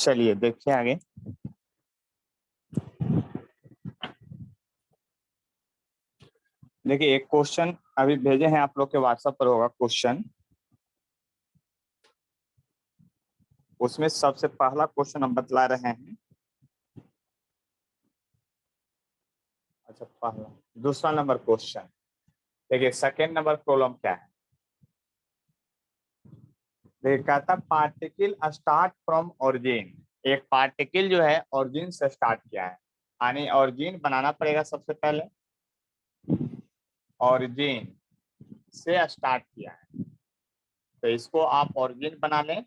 चलिए देखिए आगे। देखिए एक क्वेश्चन अभी भेजे हैं आप लोग के व्हाट्सएप पर, होगा क्वेश्चन। उसमें सबसे पहला क्वेश्चन हम बतला रहे हैं। अच्छा, पहला दूसरा नंबर क्वेश्चन। देखिए सेकंड नंबर प्रॉब्लम क्या है। देखिए कहता पार्टिकल स्टार्ट फ्रॉम ओरिजिन। एक पार्टिकल जो है ओरिजिन से स्टार्ट किया है, यानी ओरिजिन बनाना पड़ेगा सबसे पहले। ओरिजिन से स्टार्ट किया है तो इसको आप ओरिजिन बना लें,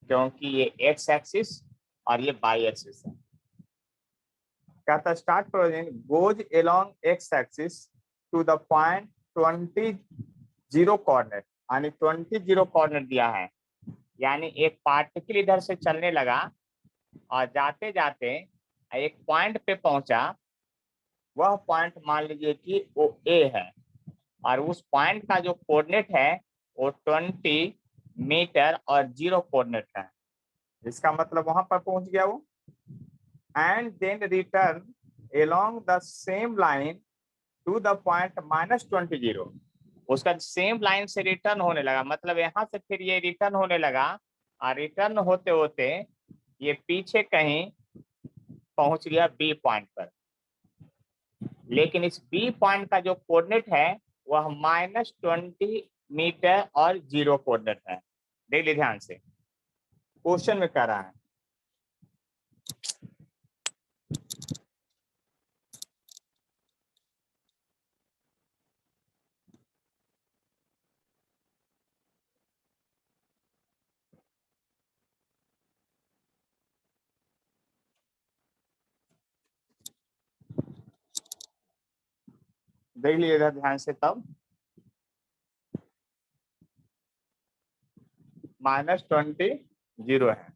क्योंकि ये एक्स एक्सिस और ये वाई एक्सिस है। कहता स्टार्ट प्रोजेन goes along X axis to the point 20 zero coordinate, यानी 20 जीरो कोऑर्डिनेट दिया है। यानी एक पार्टिकल इधर से चलने लगा और जाते जाते एक पॉइंट पे पहुंचा। वह पॉइंट मान लीजिए कि वो ए है, और उस पॉइंट का जो कोऑर्डिनेट है वो 20 मीटर और जीरो कोऑर्डिनेट है। इसका मतलब वहां पर पहुंच गया वो। And then return along the same line to the point -20 zero. उसका सेम लाइन से रिटर्न होने लगा, मतलब यहाँ से फिर ये रिटर्न होने लगा, और रिटर्न होते होते ये पीछे कहीं पहुंच गया बी पॉइंट पर। लेकिन इस बी पॉइंट का जो कोऑर्डिनेट है वह -20 मीटर और जीरो कोऑर्डिनेट है। देख लीजिए ध्यान से, क्वेश्चन में कह रहा है। देख लीजिएगा ध्यान से तब। -20 जीरो है।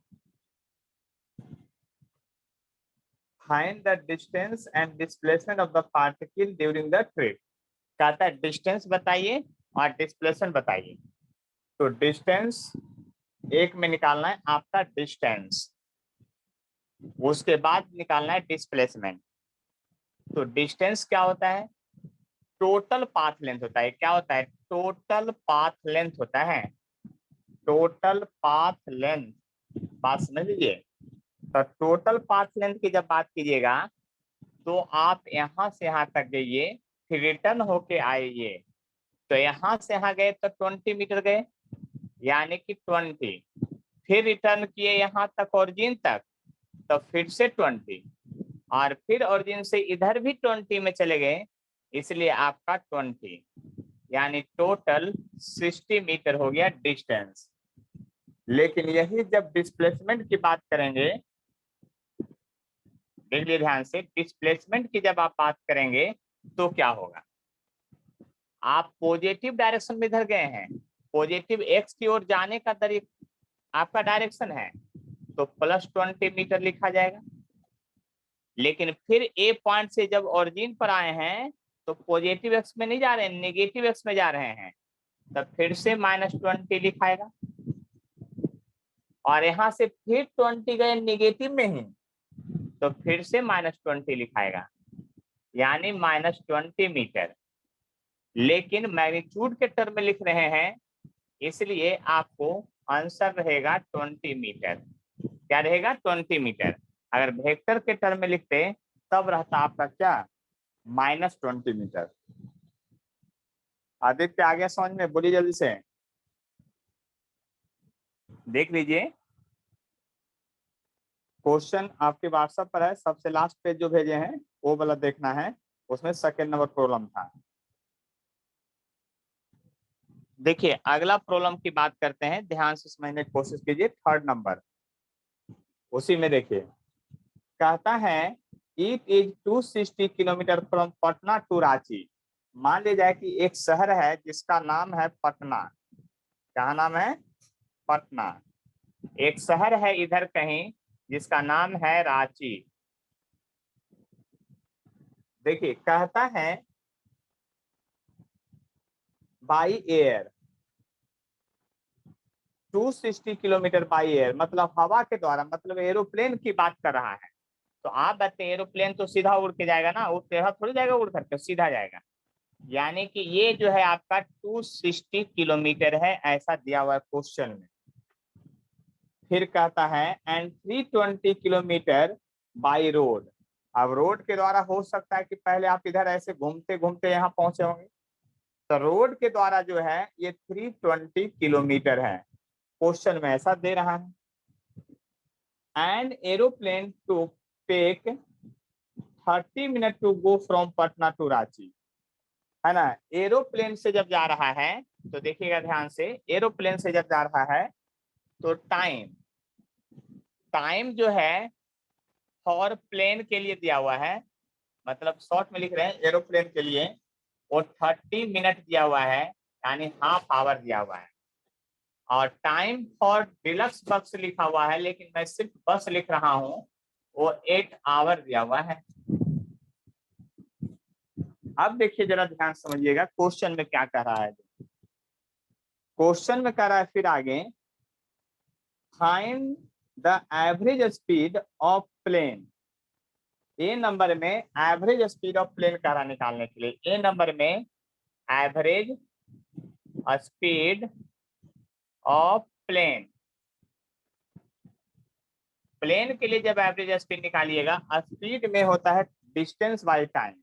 Find the distance and displacement of the particle during the trip। कहता है डिस्टेंस बताइए और डिस्प्लेसमेंट बताइए। तो डिस्टेंस एक में निकालना है आपका डिस्टेंस, उसके बाद निकालना है डिस्प्लेसमेंट। तो डिस्टेंस क्या होता है? टोटल पाथ लेंथ होता है। क्या होता है? टोटल पाथ लेंथ होता है। टोटल पाथ लेंथ, बात समझ लीजिए। तो टोटल पाथ लेंथ की जब बात कीजिएगा तो आप यहाँ से यहाँ तक जाइए, फिर रिटर्न होके आइए। तो यहाँ से यहाँ गए तो 20 मीटर गए, यानी कि 20। फिर रिटर्न किए यहाँ तक ओरिजिन तक, तो फिर से 20, और फिर ओरिजिन से इधर भी 20 में चले गए, इसलिए आपका 20, यानी टोटल 60 मीटर हो गया डिस्टेंस। लेकिन यही जब डिस्प्लेसमेंट की बात करेंगे, देख लीजिए ध्यान से, डिस्प्लेसमेंट की जब आप बात करेंगे तो क्या होगा? आप पॉजिटिव डायरेक्शन में इधर गए हैं, पॉजिटिव एक्स की ओर जाने का आपका डायरेक्शन है, तो +20 मीटर लिखा जाएगा। लेकिन फिर ए पॉइंट से जब ओरिजिन पर आए हैं तो पॉजिटिव एक्स में नहीं जा रहे हैं, नेगेटिव एक्स में जा रहे हैं, तब फिर से -20 लिखाएगा। और यहाँ से फिर 20 गए नेगेटिव में ही, तो फिर से -20 लिखाएगा, यानी -20 मीटर। लेकिन मैग्नीट्यूड के टर्म में लिख रहे हैं, इसलिए आपको आंसर रहेगा 20 मीटर। क्या रहेगा? 20 मीटर। अगर वेक्टर के टर्म में लिखते तब रहता आपका क्या? -20 मीटर। आदित्य आ गया समझ में? बोलिए जल्दी से। देख लीजिए क्वेश्चन आपके व्हाट्सएप पर है, सबसे लास्ट पेज जो भेजे हैं वो वाला देखना है, उसमें सेकंड नंबर प्रॉब्लम था। देखिए अगला प्रॉब्लम की बात करते हैं, ध्यान से समझने की कोशिश कीजिए। थर्ड नंबर उसी में देखिए, कहता है it is 260 kilometre from Patna to Ranchi. मान लिया जाए कि एक शहर है जिसका नाम है पटना। क्या नाम है? पटना। एक शहर है इधर कहीं जिसका नाम है रांची। देखिए कहता है by air 260 kilometre by air, मतलब हवा के द्वारा, मतलब एरोप्लेन की बात कर रहा है। तो आप बताते हैं एरोप्लेन तो सीधा उड़ के जाएगा ना, वो टेढ़ा थोड़ी जाएगा उड़ करके, सीधा जाएगा। यानी कि ये जो है आपका 260 किलोमीटर है, ऐसा दिया हुआ है क्वेश्चन में। फिर कहता है एंड 320 किलोमीटर बाई रोड। अब रोड के द्वारा हो सकता है कि पहले आप इधर ऐसे घूमते घूमते यहाँ पहुंचे होंगे, तो रोड के द्वारा जो है ये 320 किलोमीटर है, क्वेश्चन में ऐसा दे रहा है। And aeroplane to take 30 minute to go from Patna to Ranchi, है ना। एरोप्लेन से जब जा रहा है तो देखिएगा ध्यान से, एरोप्लेन से जब जा रहा है तो टाइम टाइम जो है फॉर प्लेन के लिए दिया हुआ है, मतलब शॉर्ट में लिख रहे हैं एरोप्लेन के लिए, वो 30 मिनट दिया हुआ है, यानी हाफ आवर दिया हुआ है। और टाइम फॉर डिलक्स बस लिखा हुआ है, लेकिन मैं सिर्फ बस लिख रहा हूँ, वो 8 आवर दिया हुआ है। अब देखिए जरा ध्यान समझिएगा क्वेश्चन में क्या कह रहा है। क्वेश्चन में कह रहा है फिर आगे, find the average speed of plane. A number में एवरेज स्पीड ऑफ प्लेन कह रहा निकालने के लिए। ए नंबर में average speed of plane, plane के लिए जब एवरेज स्पीड निकालिएगा, स्पीड में होता है डिस्टेंस बाय टाइम।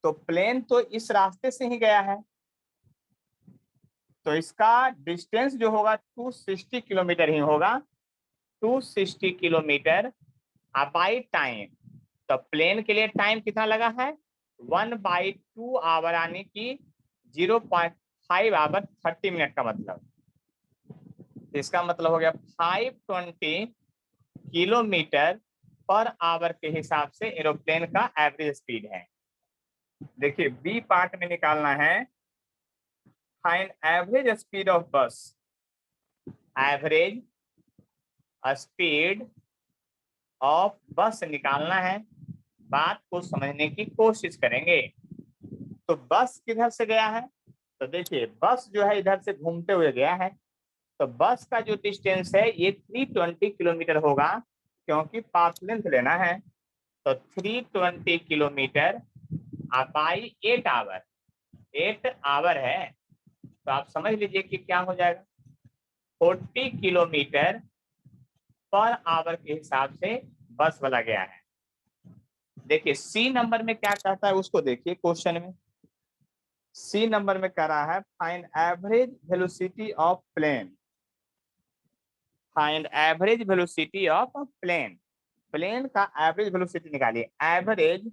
तो प्लेन तो इस रास्ते से ही गया है, तो इसका डिस्टेंस जो होगा 260 किलोमीटर ही होगा, 260 किलोमीटर बाई टाइम। तो प्लेन के लिए टाइम कितना लगा है, 1/2 आवर, यानी कि 0.5 आवर 30 मिनट का मतलब। इसका मतलब हो गया 520 किलोमीटर पर आवर के हिसाब से एरोप्लेन का एवरेज स्पीड है। देखिए बी पार्ट में निकालना है, फाइंड एवरेज स्पीड ऑफ बस। एवरेज स्पीड ऑफ बस निकालना है, बात को समझने की कोशिश करेंगे। तो बस किधर से गया है, तो देखिए बस जो है इधर से घूमते हुए गया है, तो बस का जो डिस्टेंस है ये 320 किलोमीटर होगा, क्योंकि पाथ लेंथ लेना है। तो 320 किलोमीटर बाई 8 आवर, 8 आवर है, तो आप समझ लीजिए कि क्या हो जाएगा, 40 किलोमीटर पर आवर के हिसाब से बस वाला गया है। देखिए सी नंबर में क्या कहता है उसको देखिए क्वेश्चन में। सी नंबर में कह रहा है find average velocity of plane. Find average velocity of plane, plane का एवरेज वेलोसिटी निकालिए। Average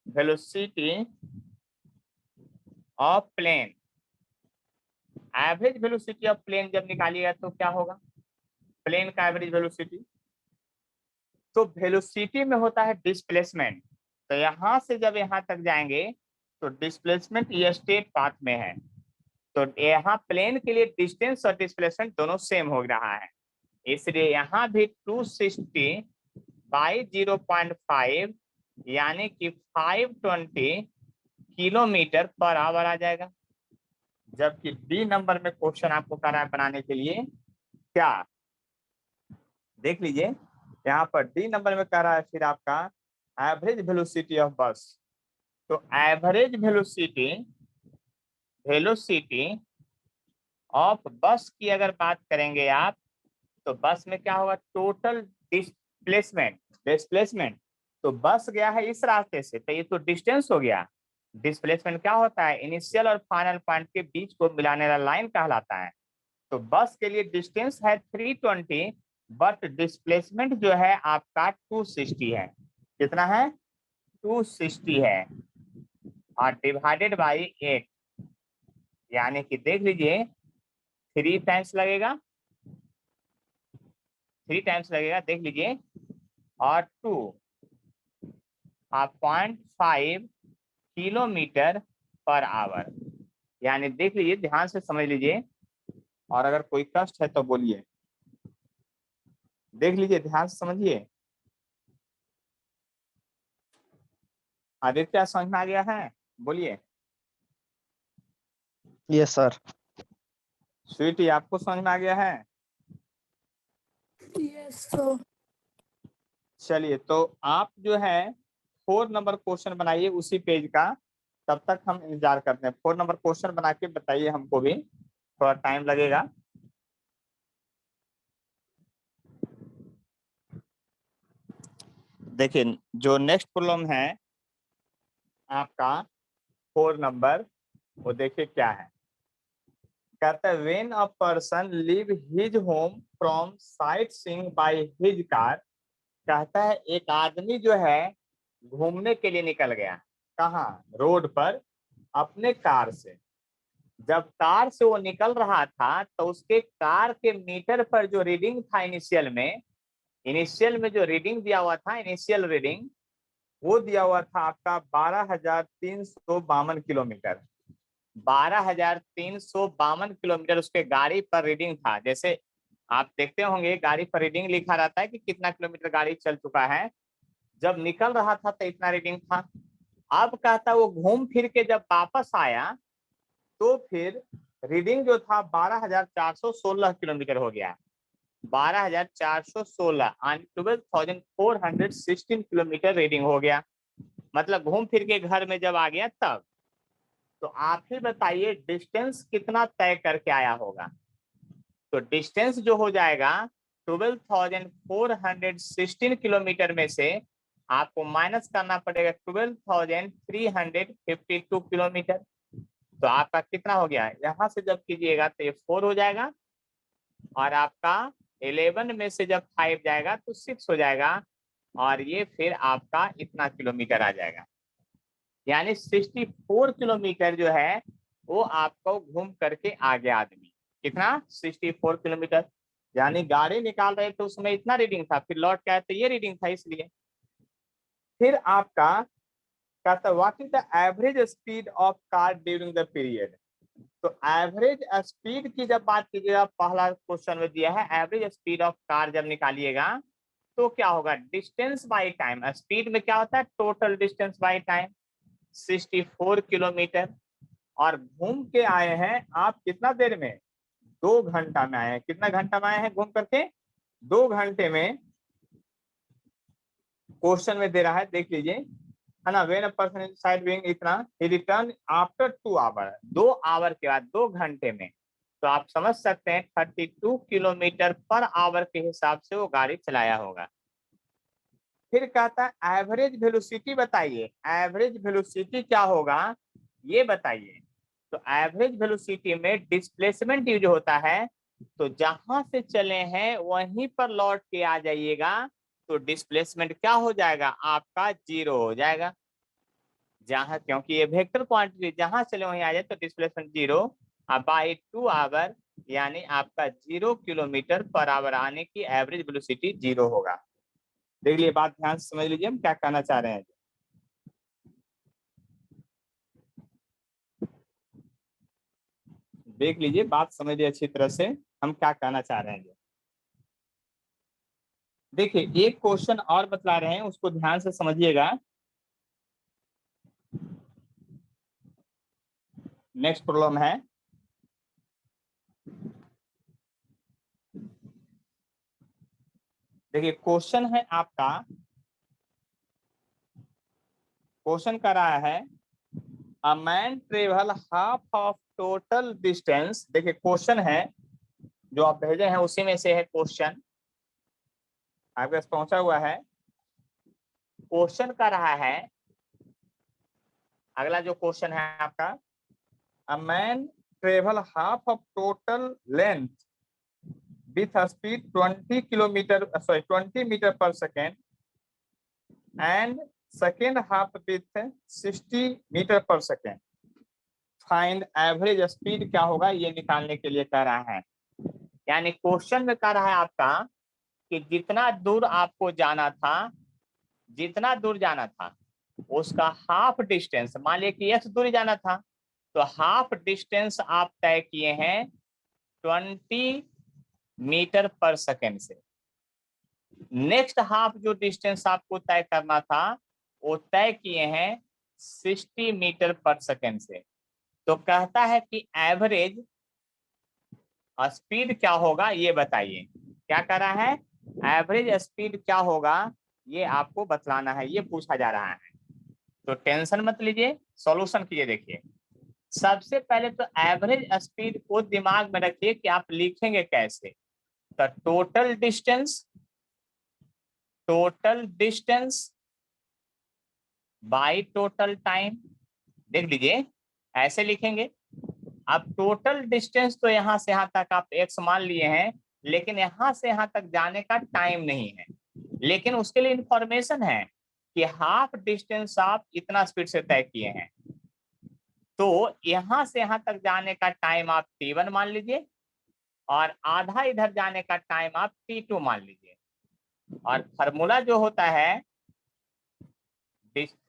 velocity of plane, average velocity of plane जब निकालिएगा तो क्या होगा, प्लेन का एवरेज वेलोसिटी, तो वेलोसिटी में होता है डिस्प्लेसमेंट। तो यहां से जब यहां तक जाएंगे तो डिस्प्लेसमेंट ये स्ट्रेट पाथ में है, तो यहाँ प्लेन के लिए डिस्टेंस और डिस्प्लेसमेंट दोनों सेम हो रहा है, इसलिए यहाँ भी 260 बाई 0.5 यानी कि 520 किलोमीटर पर आवर आ जाएगा। जबकि डी नंबर में क्वेश्चन आपको करना है बनाने के लिए क्या, देख लीजिए यहाँ पर डी नंबर में कह रहा है फिर आपका एवरेज वेलोसिटी ऑफ बस। तो एवरेज वेलोसिटी वेलोसिटी ऑफ बस की अगर बात करेंगे आप, तो बस में क्या होगा, टोटल डिस्प्लेसमेंट, डिस्प्लेसमेंट, तो बस गया है इस रास्ते से, तो ये तो डिस्टेंस हो गया। डिस्प्लेसमेंट क्या होता है, इनिशियल और फाइनल पॉइंट के बीच को मिलाने वाला लाइन कहलाता है। तो बस के लिए डिस्टेंस है 320, बट डिस्प्लेसमेंट जो है आपका 260 है। कितना है, 260 है, और डिवाइडेड बाई 8, यानी कि देख लीजिए 3 टाइम्स लगेगा, 3 टाइम्स लगेगा, देख लीजिए, और 2.5 किलोमीटर पर आवर, यानी देख लीजिए ध्यान से समझ लीजिए, और अगर कोई कष्ट है तो बोलिए, देख लीजिए ध्यान से समझिए। आदित्य समझ में आ गया है, बोलिए। Yes sir. स्वीटी आपको समझ में आ गया है? Yes sir. चलिए तो आप जो है 4 नंबर क्वेश्चन बनाइए उसी पेज का, तब तक हम इंतजार करते हैं। 4 नंबर क्वेश्चन बना के बताइए, हमको भी थोड़ा टाइम लगेगा। देखिए जो नेक्स्ट प्रॉब्लम है आपका 4 नंबर, वो देखिए क्या है। कहता है when a person leave his home from sight seeing by his car. कहता है एक आदमी जो है घूमने के लिए निकल गया, कहाँ? रोड पर, अपने कार से। जब कार से वो निकल रहा था तो उसके कार के मीटर पर जो रीडिंग था इनिशियल में जो रीडिंग दिया हुआ था, इनिशियल रीडिंग, वो दिया हुआ था आपका 12,352 किलोमीटर। 12,352 किलोमीटर उसके गाड़ी पर रीडिंग था। जैसे आप देखते होंगे गाड़ी पर रीडिंग लिखा रहता है कि कितना किलोमीटर गाड़ी चल चुका है। जब निकल रहा था तो इतना रीडिंग था। अब कहता वो घूम फिर के जब वापस आया तो फिर रीडिंग जो था 12,416 किलोमीटर हो गया। 12,416 यानी 12,416 किलोमीटर रीडिंग हो गया। मतलब घूम फिर के घर में जब आ गया तब। तो आप ही बताइए डिस्टेंस कितना तय करके आया होगा। तो डिस्टेंस जो हो जाएगा 12,416 किलोमीटर में से आपको माइनस करना पड़ेगा 12,352 किलोमीटर। तो आपका कितना हो गया? यहां से जब कीजिएगा तो ये 4 हो जाएगा, और आपका 11 में से जब 5 जाएगा तो 6 हो जाएगा, और ये फिर आपका इतना किलोमीटर आ जाएगा। यानी 64 किलोमीटर जो है वो आपको घूम करके आ गया आदमी। कितना? 64 किलोमीटर। यानी गाड़ी निकाल रहे थे उसमें इतना रीडिंग था, फिर लौट के आए तो ये रीडिंग था, इसलिए। फिर आपका कहता है what is the average speed of car during the period. तो एवरेज स्पीड की जब बात कीजिएगा, पहला क्वेश्चन में दिया है एवरेज स्पीड ऑफ कार जब निकालिएगा तो क्या होगा? Distance by time. स्पीड में क्या होता है? Total distance by time 64 kilometre. और घूम के आए हैं आप कितना देर में? 2 घंटा में आए हैं। कितना घंटा में आए हैं घूम करके? 2 घंटे में। क्वेश्चन में दे रहा है, देख लीजिए, है ना। When a person inside being इतना ही रिटर्न आफ्टर 2 आवर, 2 आवर के बाद, 2 घंटे में। तो आप समझ सकते हैं 32 किलोमीटर पर आवर के हिसाब से वो गाड़ी चलाया होगा। फिर कहता है एवरेज वेलोसिटी बताइए। एवरेज वेलोसिटी क्या होगा ये बताइए। तो एवरेज वेलोसिटी में डिस्प्लेसमेंट यूज होता है। तो जहां से चले हैं वहीं पर लौट के आ जाइएगा, तो डिस्प्लेसमेंट क्या हो जाएगा? आपका 0 हो जाएगा। जहां, क्योंकि ये वेक्टर क्वांटिटी, जहां चले वहीं आ जाए तो डिस्प्लेसमेंट 0। अब बाई 2 आवर यानी आपका 0 किलोमीटर पर आवर आने की एवरेज वेलोसिटी 0 होगा। देख लीजिए, बात ध्यान से समझ लीजिए हम क्या कहना चाह रहे हैं। देख लीजिए, बात समझ लीजिए अच्छी तरह से हम क्या कहना चाह रहे हैं। देखिए एक क्वेश्चन और बतला रहे हैं, उसको ध्यान से समझिएगा। नेक्स्ट प्रॉब्लम है, देखिए क्वेश्चन है आपका, क्वेश्चन कर रहा है a man travel half of total distance. देखिए क्वेश्चन है जो आप भेजे हैं उसी में से है क्वेश्चन, आपके पास पहुंचा हुआ है। क्वेश्चन कर रहा है, अगला जो क्वेश्चन है आपका, a man travel half of total length with a speed 20 meter per second and second half with 60 meter per second. Find average speed क्या होगा ये निकालने के लिए कह रहा है। यानी क्वेश्चन में कह रहा है आपका कि जितना दूर आपको जाना था, जितना दूर जाना था उसका हाफ डिस्टेंस, मान लिया कि यस दूर जाना था, तो हाफ डिस्टेंस आप तय किए हैं 20 मीटर पर सेकेंड से। नेक्स्ट हाफ जो डिस्टेंस आपको तय करना था वो तय किए हैं 60 मीटर पर सेकेंड से। तो कहता है कि एवरेज स्पीड क्या होगा ये बताइए। क्या कर रहा है, एवरेज स्पीड क्या होगा ये आपको बतलाना है, ये पूछा जा रहा है। तो टेंशन मत लीजिए, सॉल्यूशन कीजिए। देखिए सबसे पहले तो एवरेज स्पीड को दिमाग में रखिए कि आप लिखेंगे कैसे। तो total distance by total time, देख लीजिए ऐसे लिखेंगे। अब टोटल डिस्टेंस तो यहाँ से यहाँ तक आप x मान लिए हैं, लेकिन यहाँ से यहाँ तक जाने का टाइम नहीं है। लेकिन उसके लिए इंफॉर्मेशन है कि हाफ डिस्टेंस आप इतना स्पीड से तय किए हैं, तो यहाँ से यहाँ तक जाने का टाइम आप t1 मान लीजिए, और आधा इधर जाने का टाइम आप t2 मान लीजिए। और फॉर्मूला जो होता है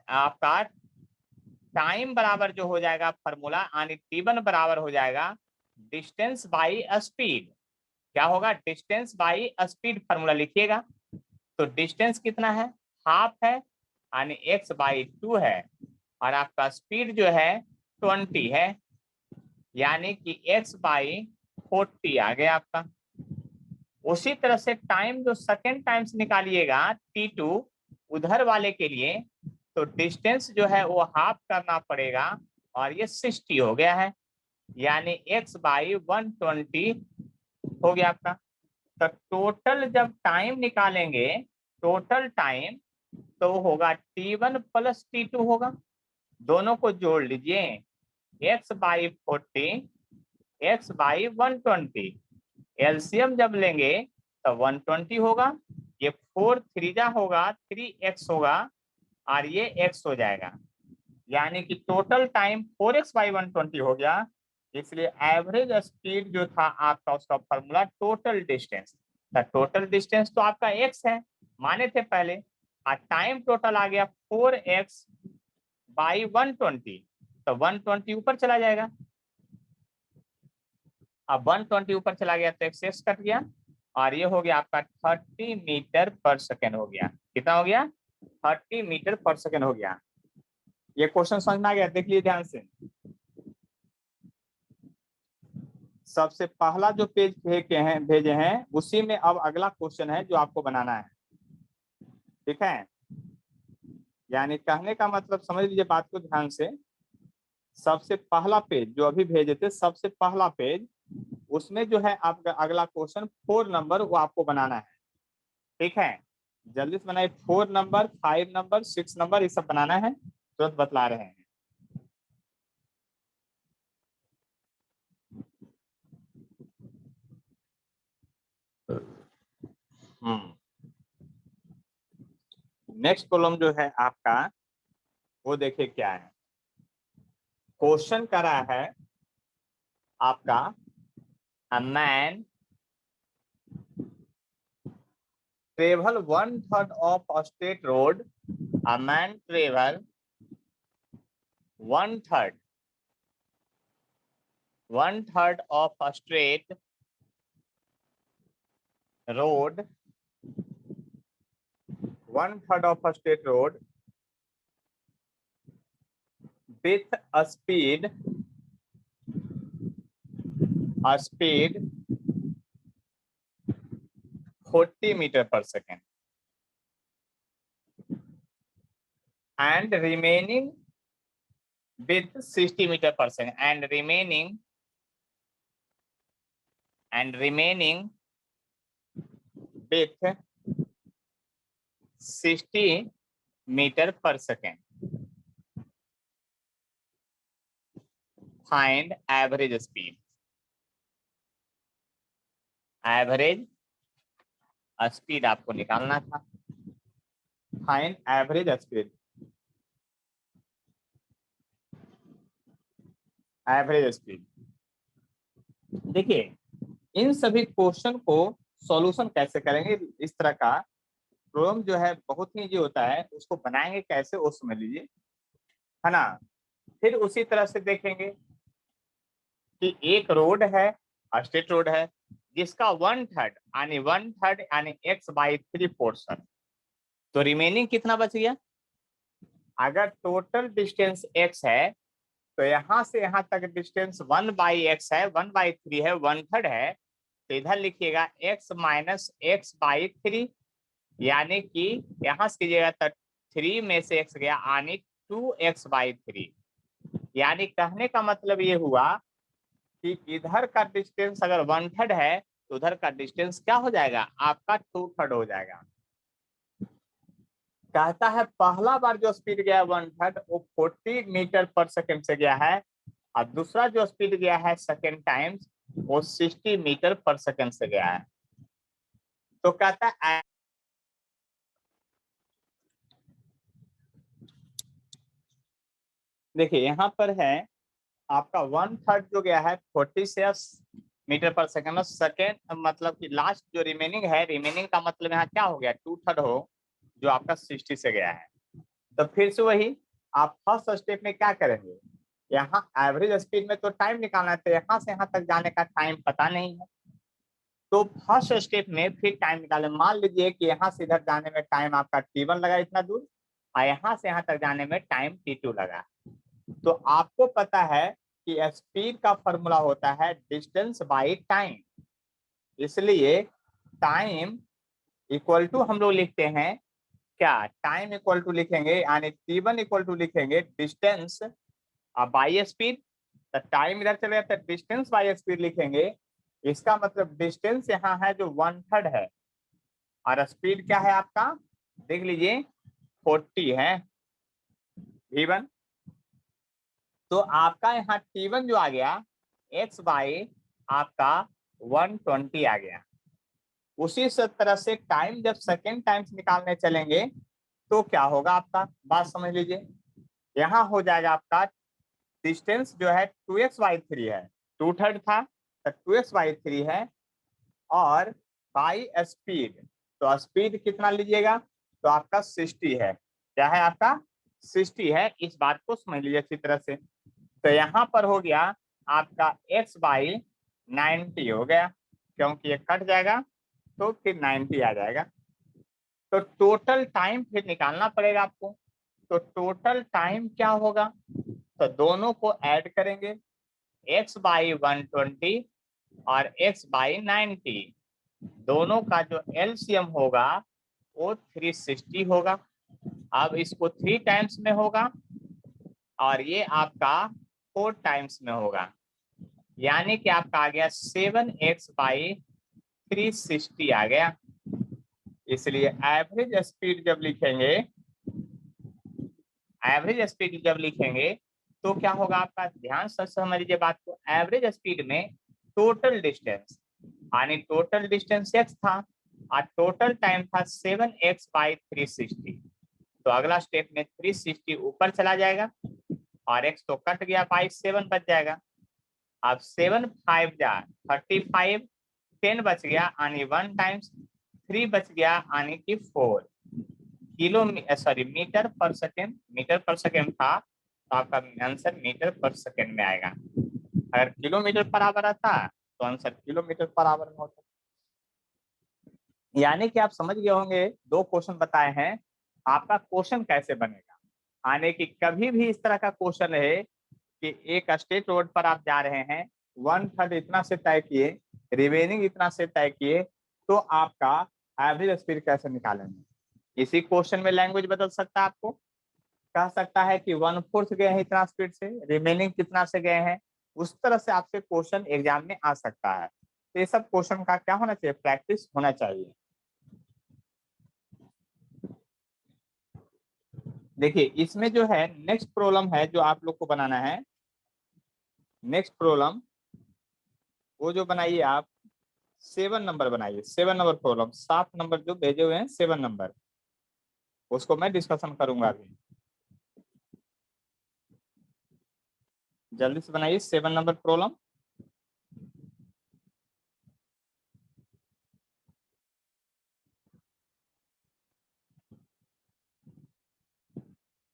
आपका टाइम बराबर जो हो जाएगा फॉर्मूला, यानी t1 बराबर हो जाएगा डिस्टेंस बाई स्पीड। क्या होगा, डिस्टेंस बाई स्पीड फॉर्मूला लिखिएगा। तो डिस्टेंस कितना है, हाफ है, यानी x/2 है, और आपका स्पीड जो है 20 है, यानी कि x/40 आ गया आपका। उसी तरह से टाइम जो सेकेंड टाइम से निकालिएगा t2 उधर वाले के लिए, तो डिस्टेंस जो है वो हाफ करना पड़ेगा, और ये 60 हो गया है, यानी x/120 हो गया आपका। तो टोटल जब टाइम निकालेंगे, टोटल टाइम तो होगा t1 प्लस t2 होगा, दोनों को जोड़ लीजिए, x/40 x/120, एलसीएम जब लेंगे तो 120 होगा, ये 4 3 होगा 3x होगा, और ये x हो जाएगा, यानी कि टोटल टाइम 4x/120 हो गया। इसलिए एवरेज स्पीड जो था आपका, उसका formula total distance. Total distance तो आपका x है, माने थे पहले, और टाइम टोटल आ गया 4x/120, तो 120 ऊपर चला जाएगा। अब 120 ऊपर चला गया तो एक्स कट गया, और ये हो गया आपका 30 मीटर पर सेकेंड हो गया। कितना हो गया, 30 मीटर पर सेकेंड हो गया। ये क्वेश्चन समझ में आ गया, देख लीजिए ध्यान से। सबसे पहला जो पेज भेजे हैं उसी में अब अगला क्वेश्चन है जो आपको बनाना है, ठीक है। यानी कहने का मतलब समझ लीजिए बात को ध्यान से। सबसे पहला पेज जो अभी भेजे थे, सबसे पहला पेज, उसमें जो है आपका अगला क्वेश्चन 4 नंबर वो आपको बनाना है, ठीक है। जल्दी से बनाइए, 4 नंबर 5 नंबर 6 नंबर ये सब बनाना है, तुरंत बतला रहे हैं। नेक्स्ट कॉलम जो है आपका वो देखिए क्या है। क्वेश्चन करा है आपका, a man travel 1/3 of a state road. A man travel 1/3 of a straight road, 1/3 of a straight road with a speed 40 meter per second, and remaining with 60 meter per second, and remaining with 60 meter per second. Find average speed. Average speed आपको निकालना था। Find average speed, average speed. देखिए इन सभी question को solution कैसे करेंगे, इस तरह का प्रॉब्लम जो है बहुत ही इजी होता है, उसको बनाएंगे कैसे वो समझ लीजिए, है ना। फिर उसी तरह से देखेंगे कि एक रोड है, स्टेट रोड है, जिसका 1/3 यानी x/3 पोर्शन, तो रिमेनिंग कितना बच गया। अगर टोटल डिस्टेंस x है तो यहाँ से यहाँ तक डिस्टेंस 1/x है, 1/3 है, 1/3 है, तो इधर लिखिएगा x माइनस एक्स बाई 3, यानी कि यहाँ से कीजिएगा तो 3 में से x गया यानी 2x/3। यानी कहने का मतलब ये हुआ कि इधर का डिस्टेंस अगर 1/3 है तो उधर का डिस्टेंस क्या हो जाएगा, आपका 2/3 हो जाएगा। कहता है पहला बार जो स्पीड गया 1/3 वो 40 मीटर पर सेकेंड से गया है, और दूसरा जो स्पीड गया है सेकेंड टाइम्स वो 60 मीटर पर सेकेंड से गया है। तो कहता है देखिए यहाँ पर है आपका 1/3 जो गया है 46 मीटर पर सेकेंड, सेकेंड मतलब कि लास्ट जो रिमेनिंग है, रिमेनिंग का मतलब यहाँ क्या हो गया 2/3 हो, जो आपका 60 से गया है। तो फिर से वही आप फर्स्ट स्टेप में क्या करेंगे, यहाँ एवरेज स्पीड में तो टाइम निकालना है, तो यहाँ से यहाँ तक जाने का टाइम पता नहीं है, तो फर्स्ट स्टेप में फिर टाइम निकालें। मान लीजिए कि यहाँ से इधर जाने में टाइम आपका t1 लगा इतना दूर, और यहाँ से यहाँ तक जाने में टाइम t2 लगा। तो आपको पता है कि स्पीड का फॉर्मूला होता है डिस्टेंस बाई टाइम, इसलिए टाइम इक्वल टू हम लोग लिखते हैं क्या, टाइम इक्वल टू लिखेंगे यानी t1 इक्वल टू लिखेंगे डिस्टेंस बाई स्पीड, तो टाइम इधर चले जाता है डिस्टेंस बाई स्पीड लिखेंगे। इसका मतलब डिस्टेंस यहाँ है जो 1/3 है, और स्पीड क्या है आपका देख लीजिए 40 है v1। तो आपका यहाँ t1 जो आ गया x बाई आपका 120 आ गया। उसी तरह से टाइम जब सेकेंड टाइम्स निकालने चलेंगे तो क्या होगा आपका, बात समझ लीजिए। यहाँ हो जाएगा आपका डिस्टेंस जो है 2x/3 है, 2/3 था तो 2x/3 है, और बाई स्पीड, तो स्पीड कितना लीजिएगा, तो आपका 60 है। क्या है आपका 60 है, इस बात को समझ लीजिए अच्छी तरह से। तो यहाँ पर हो गया आपका x/90 हो गया, क्योंकि ये कट जाएगा तो फिर 90 आ जाएगा। तो टोटल टाइम फिर निकालना पड़ेगा आपको। तो टोटल टाइम क्या होगा, तो दोनों को ऐड करेंगे, x/120 और x/90, दोनों का जो एलसीएम होगा वो 360 होगा। अब इसको 3 टाइम्स में होगा और ये आपका 4 टाइम्स में होगा, यानी कि आपका आ गया 7x/360 आ गया। इसलिए एवरेज स्पीड जब लिखेंगे, एवरेज स्पीड जब लिखेंगे तो क्या होगा आपका, ध्यान से समझ लीजिए बात को। एवरेज स्पीड में टोटल डिस्टेंस यानी टोटल डिस्टेंस x था और टोटल टाइम था 7x/360। तो अगला स्टेप में 360 ऊपर चला जाएगा और x तो कट गया, बाई 7 बच जाएगा। अब 7 5 जा 35, 10 बच गया यानी 1 टाइम्स, 3 बच गया यानी कि 4 metre per second, metre per second था तो आपका आंसर मीटर पर सेकेंड में आएगा। अगर किलोमीटर पर आवर आता तो आंसर किलोमीटर पर आवर में होता। यानी कि आप समझ गए होंगे, 2 क्वेश्चन बताए हैं, आपका क्वेश्चन कैसे बनेगा। आने की कभी भी इस तरह का क्वेश्चन रहे कि एक स्टेट रोड पर आप जा रहे हैं, 1/3 इतना से तय किए, रिमेनिंग इतना से तय किए, तो आपका एवरेज स्पीड कैसे निकालेंगे। इसी क्वेश्चन में लैंग्वेज बदल सकता है, आपको कह सकता है कि 1/4 गए हैं इतना स्पीड से, रिमेनिंग कितना से गए हैं, उस तरह से आपसे क्वेश्चन एग्जाम में आ सकता है। तो ये सब क्वेश्चन का क्या होना चाहिए, प्रैक्टिस होना चाहिए। देखिए इसमें जो है नेक्स्ट प्रॉब्लम है जो आप लोग को बनाना है। नेक्स्ट प्रॉब्लम वो जो बनाइए आप 7 नंबर बनाइए, 7 नंबर प्रॉब्लम, 7 नंबर जो भेजे हुए हैं 7 नंबर, उसको मैं डिस्कशन करूंगा अभी। जल्दी से बनाइए 7 नंबर प्रॉब्लम।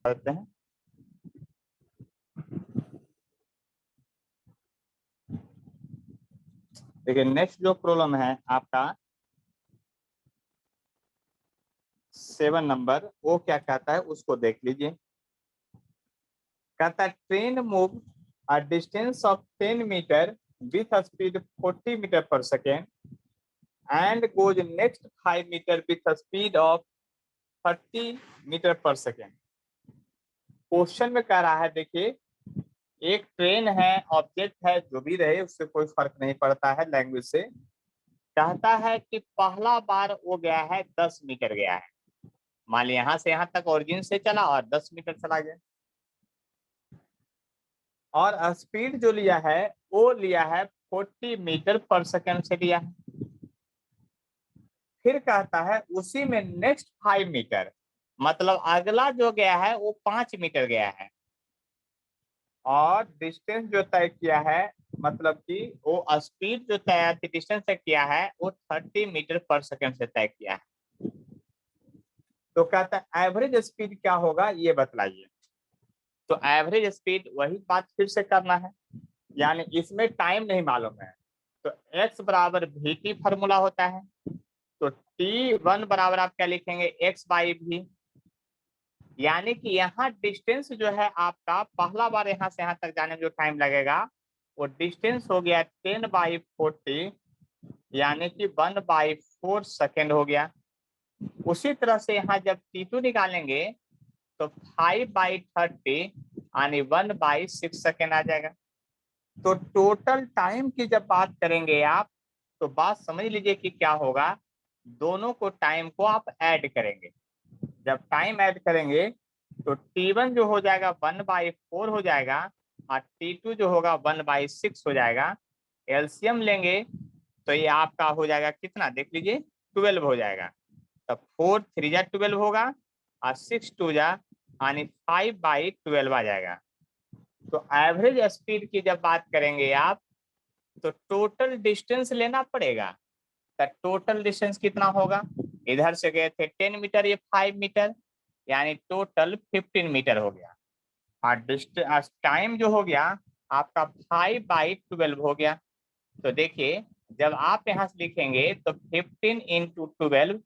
करते हैं। देखिए नेक्स्ट जो प्रॉब्लम है आपका 7 नंबर, वो क्या कहता है उसको देख लीजिए। कहता है train move a distance of 10 metre with speed 40 metre per second and goes next 5 meter with a speed of 30 metre per second. Question में कह रहा है, देखिए एक ट्रेन है, ऑब्जेक्ट है, जो भी रहे उससे कोई फर्क नहीं पड़ता है लैंग्वेज से। कहता है कि पहला बार वो गया है 10 मीटर गया है। मान लिया यहाँ से यहाँ तक ओरिजिन से चला और 10 मीटर चला गया, और स्पीड जो लिया है वो लिया है 40 मीटर पर सेकेंड से लिया है। फिर कहता है उसी में नेक्स्ट 5 मीटर, मतलब अगला जो गया है वो 5 मीटर गया है, और डिस्टेंस जो तय किया है, मतलब कि वो स्पीड जो तय डिस्टेंस तय किया है वो 30 मीटर पर सेकेंड से तय किया है। तो कहता है एवरेज स्पीड क्या होगा ये बतलाइए। तो एवरेज स्पीड वही बात फिर से करना है, यानी इसमें टाइम नहीं मालूम है, तो x बराबर vt फार्मूला होता है। तो t1 बराबर आप क्या लिखेंगे, x बाई भी, यानी कि यहाँ डिस्टेंस जो है आपका पहला बार यहाँ से यहाँ तक जाने में जो टाइम लगेगा वो डिस्टेंस हो गया 10/40, यानी कि 1/4 सेकेंड हो गया। उसी तरह से यहाँ जब t2 निकालेंगे तो 5/30 यानी 1/6 सेकेंड आ जाएगा। तो टोटल टाइम की जब बात करेंगे आप, तो बात समझ लीजिए कि क्या होगा, दोनों को टाइम को आप ऐड करेंगे। जब टाइम ऐड करेंगे तो t1 जो हो जाएगा 1/4 हो जाएगा, और t2 जो होगा 1/6 हो जाएगा। एलसीएम लेंगे तो ये आपका हो जाएगा कितना, देख लीजिए 12 हो जाएगा। तो 4 3 जा 12 होगा, और 6 2 जा यानी 5/12 आ जाएगा। तो एवरेज स्पीड की जब बात करेंगे आप, तो टोटल डिस्टेंस लेना पड़ेगा। तो टोटल डिस्टेंस कितना होगा, इधर से गए थे 10 मीटर, ये 5 मीटर, यानी टोटल 15 मीटर हो गया। और डिस्टेंस टाइम जो हो गया आपका 5/12 हो गया। तो देखिए जब आप यहाँ से लिखेंगे तो 15 इंटू 12,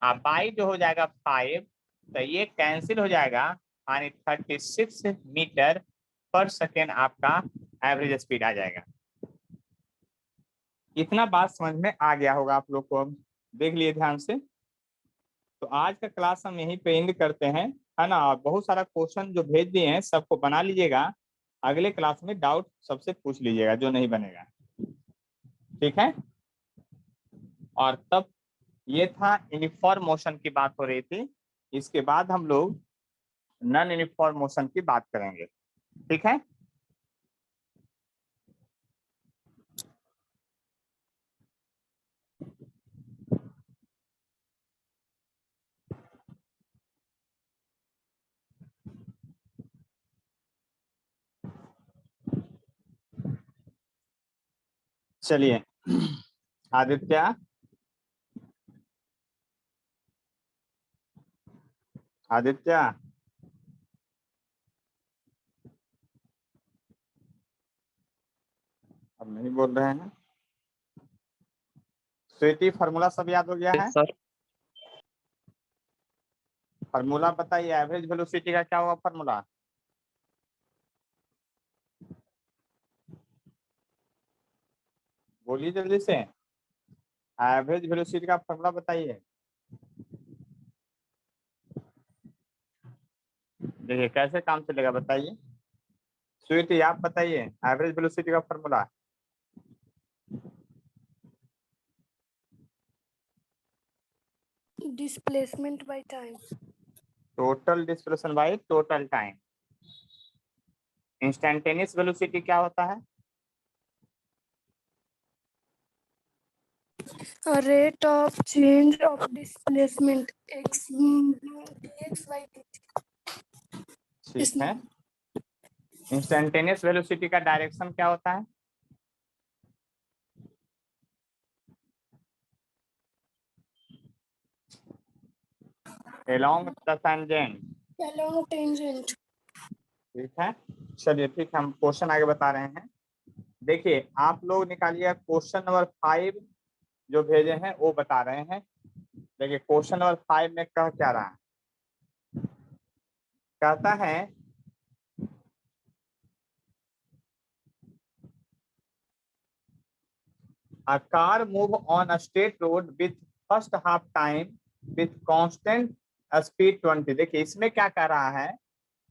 बाई जो हो जाएगा 5, तो ये कैंसिल हो जाएगा, यानी 36 मीटर पर सेकेंड आपका एवरेज स्पीड आ जाएगा। इतना बात समझ में आ गया होगा आप लोग को, अब देख लिए ध्यान से। तो आज का क्लास हम यहीं पे एंड करते हैं, है ना। और बहुत सारा क्वेश्चन जो भेज दिए हैं सबको बना लीजिएगा, अगले क्लास में डाउट सबसे पूछ लीजिएगा जो नहीं बनेगा, ठीक है। और तब ये था यूनिफॉर्म मोशन की बात हो रही थी, इसके बाद हम लोग नॉन यूनिफॉर्म मोशन की बात करेंगे, ठीक है। चलिए आदित्य, आदित्य अब नहीं बोल रहे हैं। स्वीटी फार्मूला सब याद हो गया है? सर फार्मूला बताइए, एवरेज वेलोसिटी का क्या होगा फार्मूला? बोलिए जल्दी से, एवरेज वेलोसिटी का फार्मूला बताइए। देखिए कैसे काम चलेगा बताइए, स्वीटी आप बताइए एवरेज वेलोसिटी का formula. Displacement by time. Total displacement by total time. Instantaneous velocity क्या होता है? Rate of change of displacement x dx by dt। ठीक है। इंस्टैन्टेनियस वेलोसिटी का डायरेक्शन क्या होता है? along the tangent। along tangent। ठीक है, चलिए ठीक है, हम क्वेश्चन आगे बता रहे हैं। देखिए आप लोग निकालिए क्वेश्चन नंबर 5 जो भेजे हैं वो बता रहे हैं। देखिए क्वेश्चन नंबर 5 में कह क्या रहा है, कहता है A car move on a straight road with first half time with constant speed 20। देखिए इसमें क्या कर रहा है,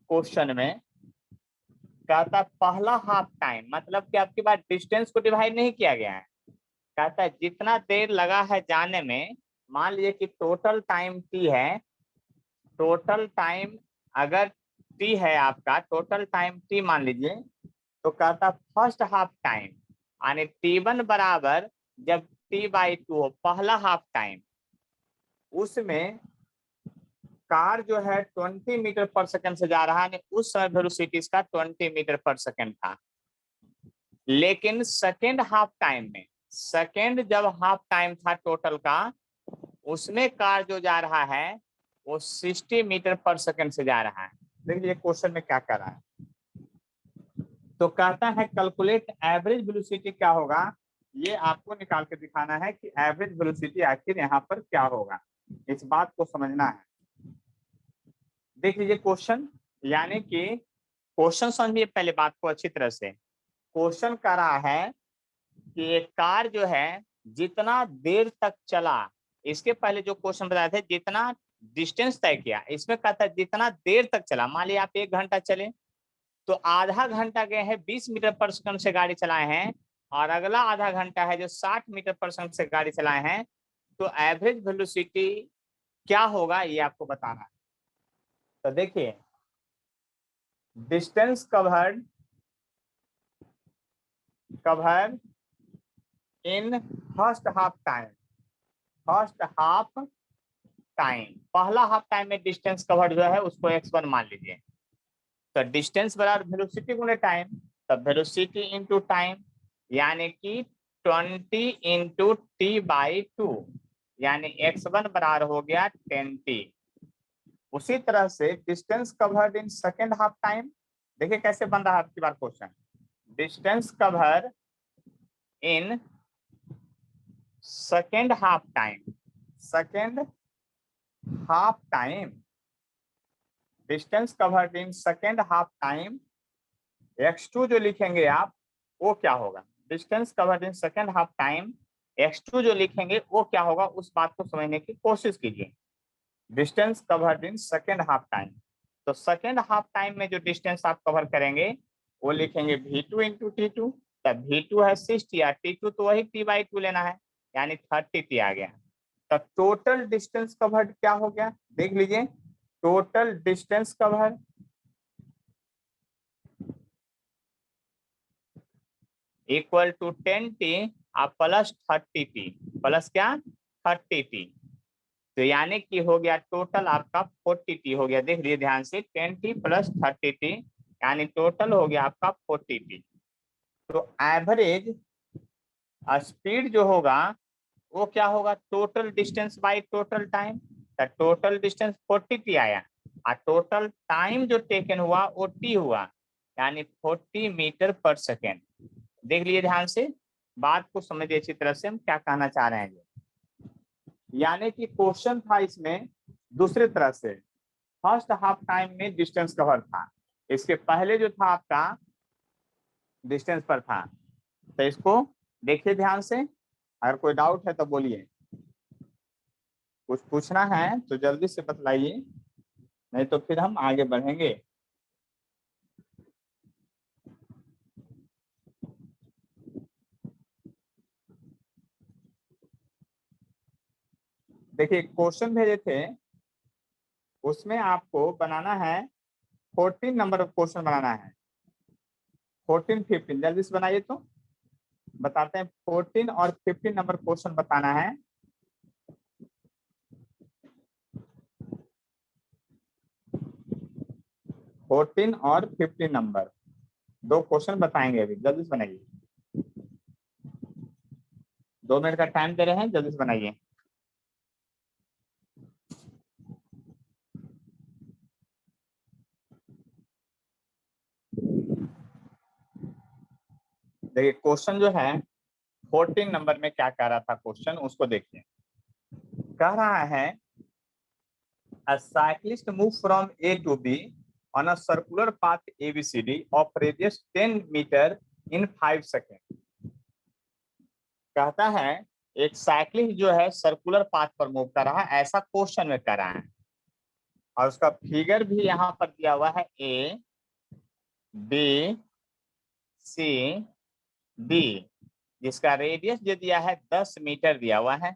क्वेश्चन में कहता है पहला हाफ टाइम, मतलब कि आपके पास डिस्टेंस को डिवाइड नहीं किया गया है। कहता है जितना देर लगा है जाने में, मान लीजिए कि टोटल टाइम टी है, टोटल टाइम अगर टी है आपका, टोटल टाइम टी मान लीजिए, तो कहता फर्स्ट हाफ टाइम यानी T1 बराबर जब T/2 हो, पहला हाफ टाइम, उसमें कार जो है 20 मीटर पर सेकंड से जा रहा है, उस समय वेलोसिटी का 20 मीटर पर सेकंड था। लेकिन सेकेंड हाफ टाइम में, सेकेंड जब हाफ टाइम था टोटल का, उसमें कार जो जा रहा है वो 60 मीटर पर सेकंड से जा रहा है। देखिए क्वेश्चन में क्या कर रहा है, तो कहता है कैलकुलेट एवरेज वेलोसिटी क्या होगा, ये आपको निकाल के दिखाना है कि एवरेज वेलोसिटी आखिर यहाँ पर क्या होगा, इस बात को समझना है। देख लीजिए क्वेश्चन, यानी कि क्वेश्चन समझिए पहले बात को अच्छी तरह से। क्वेश्चन कर रहा है कि एक कार जो है जितना देर तक चला, इसके पहले जो क्वेश्चन बताया था जितना डिस्टेंस तय किया, इसमें कहता है जितना देर तक चला। मान लिया आप 1 घंटा चले, तो आधा घंटा गए हैं 20 मीटर पर सेकंड से गाड़ी चलाए हैं, और अगला आधा घंटा है जो 60 मीटर पर सेकंड से गाड़ी चलाए हैं, तो एवरेज वेलोसिटी क्या होगा ये आपको बताना है। तो देखिए distance covered in first half time, first half time, पहला हाफ टाइम में डिस्टेंस कवर्ड जो है उसको x1 मान लीजिए। तो डिस्टेंस बराबर वेलोसिटी गुणे टाइम, तो वेलोसिटी इंटू टाइम, यानी कि 20 इंटू T/2, यानी x1 बराबर हो गया 10T। उसी तरह से distance covered in second half time, देखिए कैसे बन रहा है आपकी बार question. Distance covered in second half time, second half time, distance covered in second half time, x2 जो लिखेंगे आप वो क्या होगा, distance covered in second half time x2 जो लिखेंगे वो क्या होगा, उस बात को समझने की कोशिश कीजिए। Distance covered in second half time, तो सेकेंड हाफ टाइम में जो डिस्टेंस आप कवर करेंगे वो लिखेंगे v2 इंटू T2, तब v2 है 60 या T2 तो वही T/2 लेना है, यानी 30T आ गया। तो टोटल डिस्टेंस कवर्ड क्या हो गया, देख लीजिए total distance covered equal to 10T आप प्लस 30T, प्लस क्या 30T, तो यानी कि हो गया टोटल आपका 40T हो गया। देख लीजिए ध्यान से 10T प्लस 30T, यानी टोटल हो गया आपका 40T। तो एवरेज स्पीड जो होगा वो क्या होगा, total distance by total time, total distance 40T आया, और टोटल टाइम जो टेकन हुआ वो T हुआ, यानी 40 मीटर पर सेकेंड। देख लीजिए ध्यान से, बात को समझिए अच्छी तरह से हम क्या कहना चाह रहे हैं। यानी कि क्वेश्चन था इसमें दूसरे तरह से, फर्स्ट हाफ टाइम में डिस्टेंस कवर था, इसके पहले जो था आपका डिस्टेंस पर था। तो इसको देखिए ध्यान से, अगर कोई डाउट है तो बोलिए, कुछ पूछना है तो जल्दी से बतलाइए, नहीं तो फिर हम आगे बढ़ेंगे। देखिए क्वेश्चन भेजे थे, उसमें आपको बनाना है 14 नंबर क्वेश्चन बनाना है, 14 15 जल्दी से बनाइए तो बताते हैं। 14 और 15 नंबर क्वेश्चन बताना है। फोर्टीन और 15 नंबर 2 क्वेश्चन बताएंगे, अभी जल्दी से बनाइए, 2 मिनट का टाइम दे रहे हैं, जल्दी से बनाइए। देखिए क्वेश्चन जो है 14 नंबर में क्या कह रहा था क्वेश्चन, उसको देखिए। कह रहा है a cyclist move from A to B on a circular path ABCD of radius 10 meter in 5 seconds। कहता है एक साइक्लिस्ट जो है सर्कुलर पाथ पर मूव कर रहा है, ऐसा क्वेश्चन में कर रहा है, और उसका फिगर भी यहाँ पर दिया हुआ है ए बी सी डी, जिसका रेडियस जो दिया है 10 मीटर दिया हुआ है।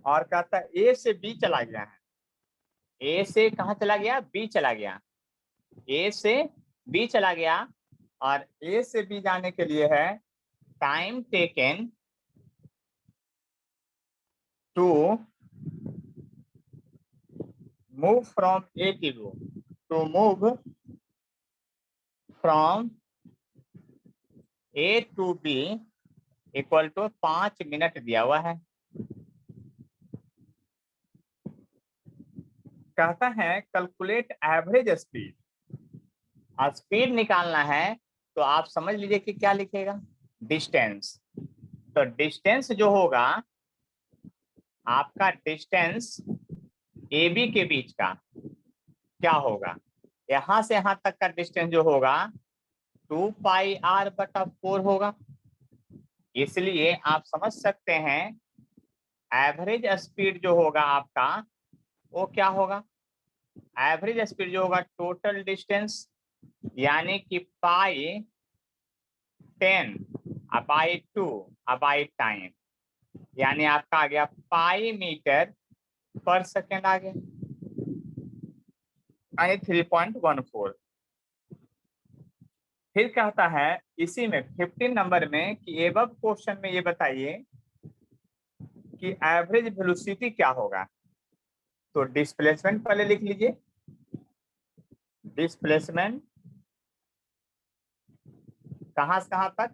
और कहता है ए से बी चला गया है, ए से कहाँ चला गया, बी चला गया, ए से बी चला गया, और ए से बी जाने के लिए है time taken to move from A to move from A to B equal to 5 minute दिया हुआ है। कहता है कैलकुलेट एवरेज स्पीड, और स्पीड निकालना है तो आप समझ लीजिए कि क्या लिखेगा, डिस्टेंस। तो डिस्टेंस जो होगा आपका, डिस्टेंस ए बी के बीच का क्या होगा, यहां से यहां तक का डिस्टेंस जो होगा 2πr/4 होगा। इसलिए आप समझ सकते हैं एवरेज स्पीड जो होगा आपका वो क्या होगा, एवरेज स्पीड जो होगा टोटल डिस्टेंस, यानी कि पाई 10/2/टाइम, यानी आपका आ गया पाई मीटर पर सेकेंड आ गया, यानी 3.14। फिर कहता है इसी में 15 नंबर में कि एबव क्वेश्चन में ये बताइए कि एवरेज वेलोसिटी क्या होगा। तो डिस्प्लेसमेंट पहले लिख लीजिए, डिस्प्लेसमेंट कहां से कहां तक,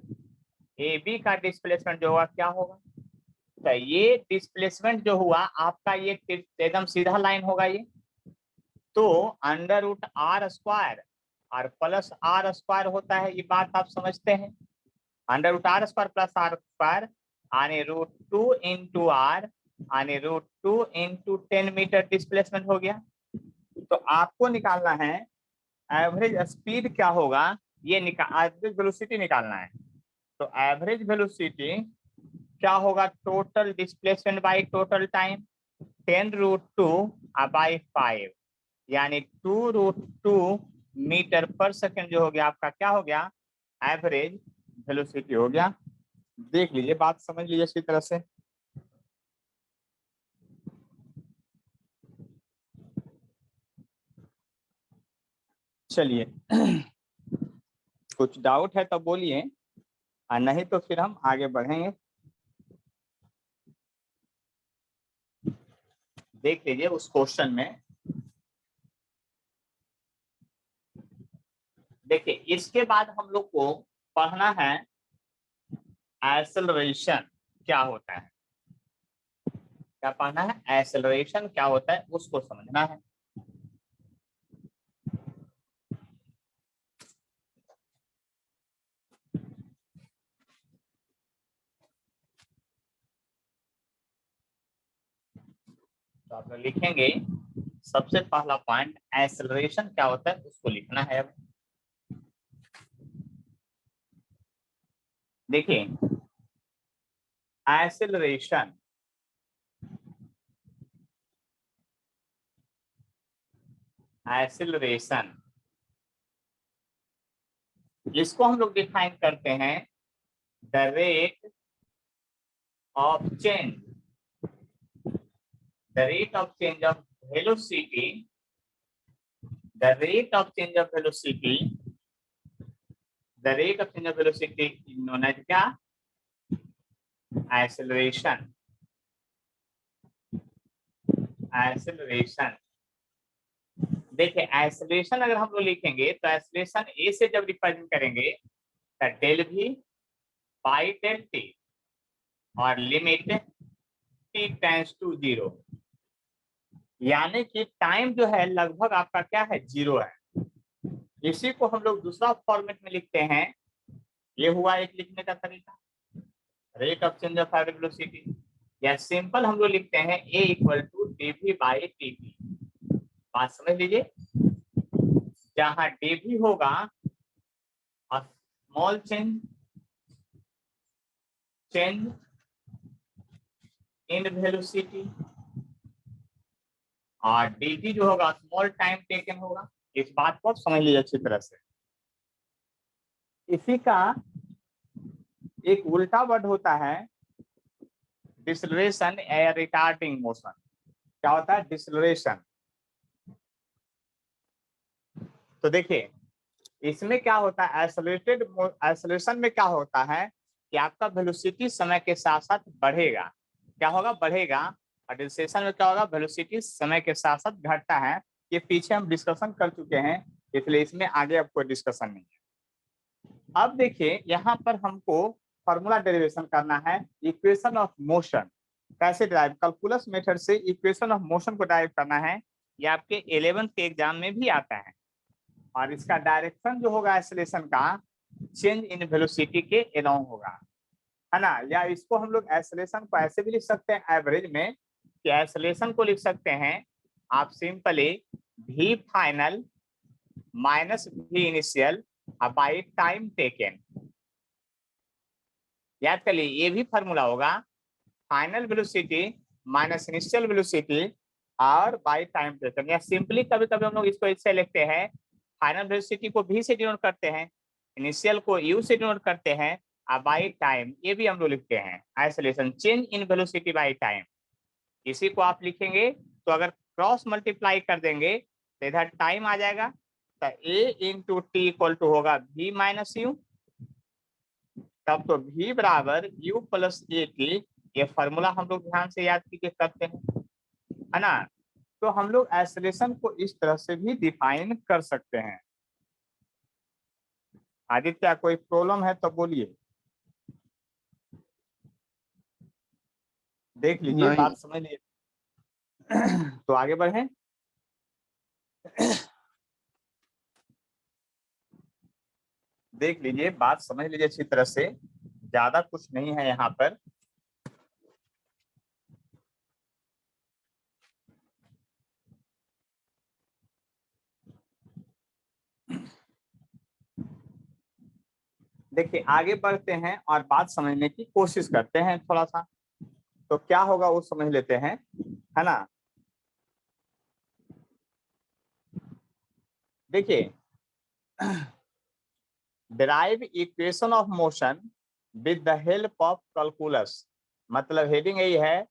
ए बी का डिस्प्लेसमेंट जो होगा क्या होगा, तो ये डिस्प्लेसमेंट जो हुआ आपका ये एकदम सीधा लाइन होगा ये, तो √r² और प्लस r² होता है, ये बात आप समझते हैं। √r² प्लस r² यानी √2 × r यानी √2 × 10 मीटर डिस्प्लेसमेंट हो गया। तो आपको निकालना है एवरेज स्पीड क्या होगा, ये एवरेज वेलोसिटी निकालना है। तो एवरेज वेलोसिटी क्या होगा, total displacement by total time 10√2/5, यानी 2√2 मीटर पर सेकेंड जो हो गया आपका क्या हो गया, एवरेज वेलोसिटी हो गया। देख लीजिए, बात समझ लीजिए इसी तरह से। चलिए कुछ डाउट है तो बोलिए, और नहीं तो फिर हम आगे बढ़ेंगे। देख लीजिए उस क्वेश्चन में, देखिए इसके बाद हम लोग को पढ़ना है एक्सेलरेशन क्या होता है, क्या पढ़ना है, एक्सेलरेशन क्या होता है उसको समझना है। तो आप लोग लिखेंगे सबसे पहला पॉइंट एक्सेलरेशन क्या होता है उसको लिखना है। अब देखिए एक्सेलरेशन एक्सेलरेशन इसको हम लोग डिफाइन करते हैं the rate of change, the rate of change of velocity, the rate of change of velocity, the rate of change of velocity is known as क्या, एक्सेलरेशन। एक्सेलरेशन देखिए एक्सेलरेशन अगर हम लोग लिखेंगे तो एक्सेलरेशन ए से जब रिप्रेजेंट करेंगे तो del v by del t और लिमिट t टेंड्स टू 0, यानी कि टाइम जो है लगभग आपका क्या है, 0 है। इसी को हम लोग दूसरा फॉर्मेट में लिखते हैं, ये हुआ एक लिखने का तरीका, rate of change of average velocity, या सिंपल हम लोग लिखते हैं a = dv बाई dt। बात समझ लीजिए, जहां dv होगा और स्मॉल चेंज इन वेलोसिटी, और dt जो होगा स्मॉल टाइम टेकन होगा। इस बात को समझ लीजिए अच्छी तरह से। इसी का एक उल्टा वर्ड होता है डिसलरेशन या रिटार्डिंग मोशन। क्या होता है डिसलरेशन? तो देखिए इसमें क्या होता है, एक्सेलरेशन में क्या होता है कि आपका वेलोसिटी समय के साथ साथ बढ़ेगा। क्या होगा? बढ़ेगा। और डिसलेशन में क्या होगा? वेलोसिटी समय के साथ साथ घटता है। ये पीछे हम डिस्कशन कर चुके हैं, इसलिए इसमें आगे अब कोई डिस्कशन नहीं है। अब देखिए यहाँ पर हमको फॉर्मूला डेरिवेशन करना है इक्वेशन ऑफ मोशन। कैसे ड्राइव? कैलकुलस मेथड से इक्वेशन ऑफ मोशन को ड्राइव करना है। ये आपके 11th के एग्जाम में भी आता है। और इसका डायरेक्शन जो होगा एक्सेलरेशन का चेंज इन वेलोसिटी के अलोंग होगा, है ना। या इसको हम लोग एक्सेलरेशन को ऐसे भी लिख सकते हैं एवरेज में, कि एक्सेलरेशन को लिख सकते हैं आप simply v final minus v initial by time taken. याद कर लीजिए ये भी फॉर्मूला होगा, final velocity minus initial velocity और बाई टाइम टेकन। या सिंपली कभी कभी हम लोग इसको इससे लिखते हैं, फाइनल वेलोसिटी को v से डिनोट करते हैं, इनिशियल को u से डिनोट करते हैं, और बाई टाइम ये भी हम लोग लिखते हैं isolation change in velocity by time. इसी को आप लिखेंगे तो अगर क्रॉस मल्टीप्लाई कर देंगे तो इधर टाइम आ जाएगा, तो a into T equal to होगा v माइनस यू। तब तो v बराबर u प्लस ए टी। ये फॉर्मूला हम लोग ध्यान से याद कीजिए करते हैं, है ना। तो हम लोग एक्सेलरेशन को इस तरह से भी डिफाइन कर सकते हैं। आदित्य कोई प्रॉब्लम है तो बोलिए, देख लीजिए नहीं। बात समझ लीजिए। तो आगे बढ़े। देख लीजिए बात समझ लीजिए अच्छी तरह से, ज्यादा कुछ नहीं है यहाँ पर। देखिए आगे बढ़ते हैं और बात समझने की कोशिश करते हैं थोड़ा सा। तो क्या होगा वो समझ लेते हैं, है ना। देखिए derive equation of motion with the help of calculus, मतलब हेडिंग यही है,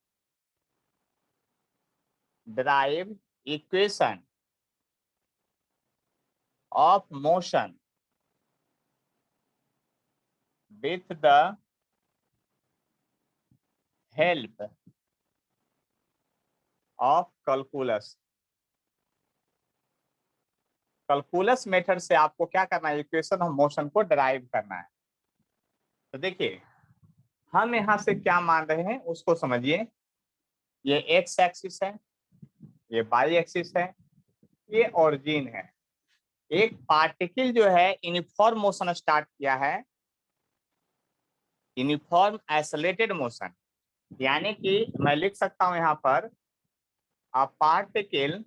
derive equation of motion with the help of calculus. Calculus method से आपको क्या करना है, इक्वेशन ऑफ मोशन को डिराइव करना है। तो देखिए हम यहाँ से क्या मान रहे हैं उसको समझिए। ये एक्स एक्सिस है, ये वाई एक्सिस है, ये ओरिजिन है। एक पार्टिकल जो है यूनिफॉर्म मोशन स्टार्ट किया है, यूनिफॉर्म आइसोलेटेड मोशन। यानी कि मैं लिख सकता हूं यहाँ पर a particle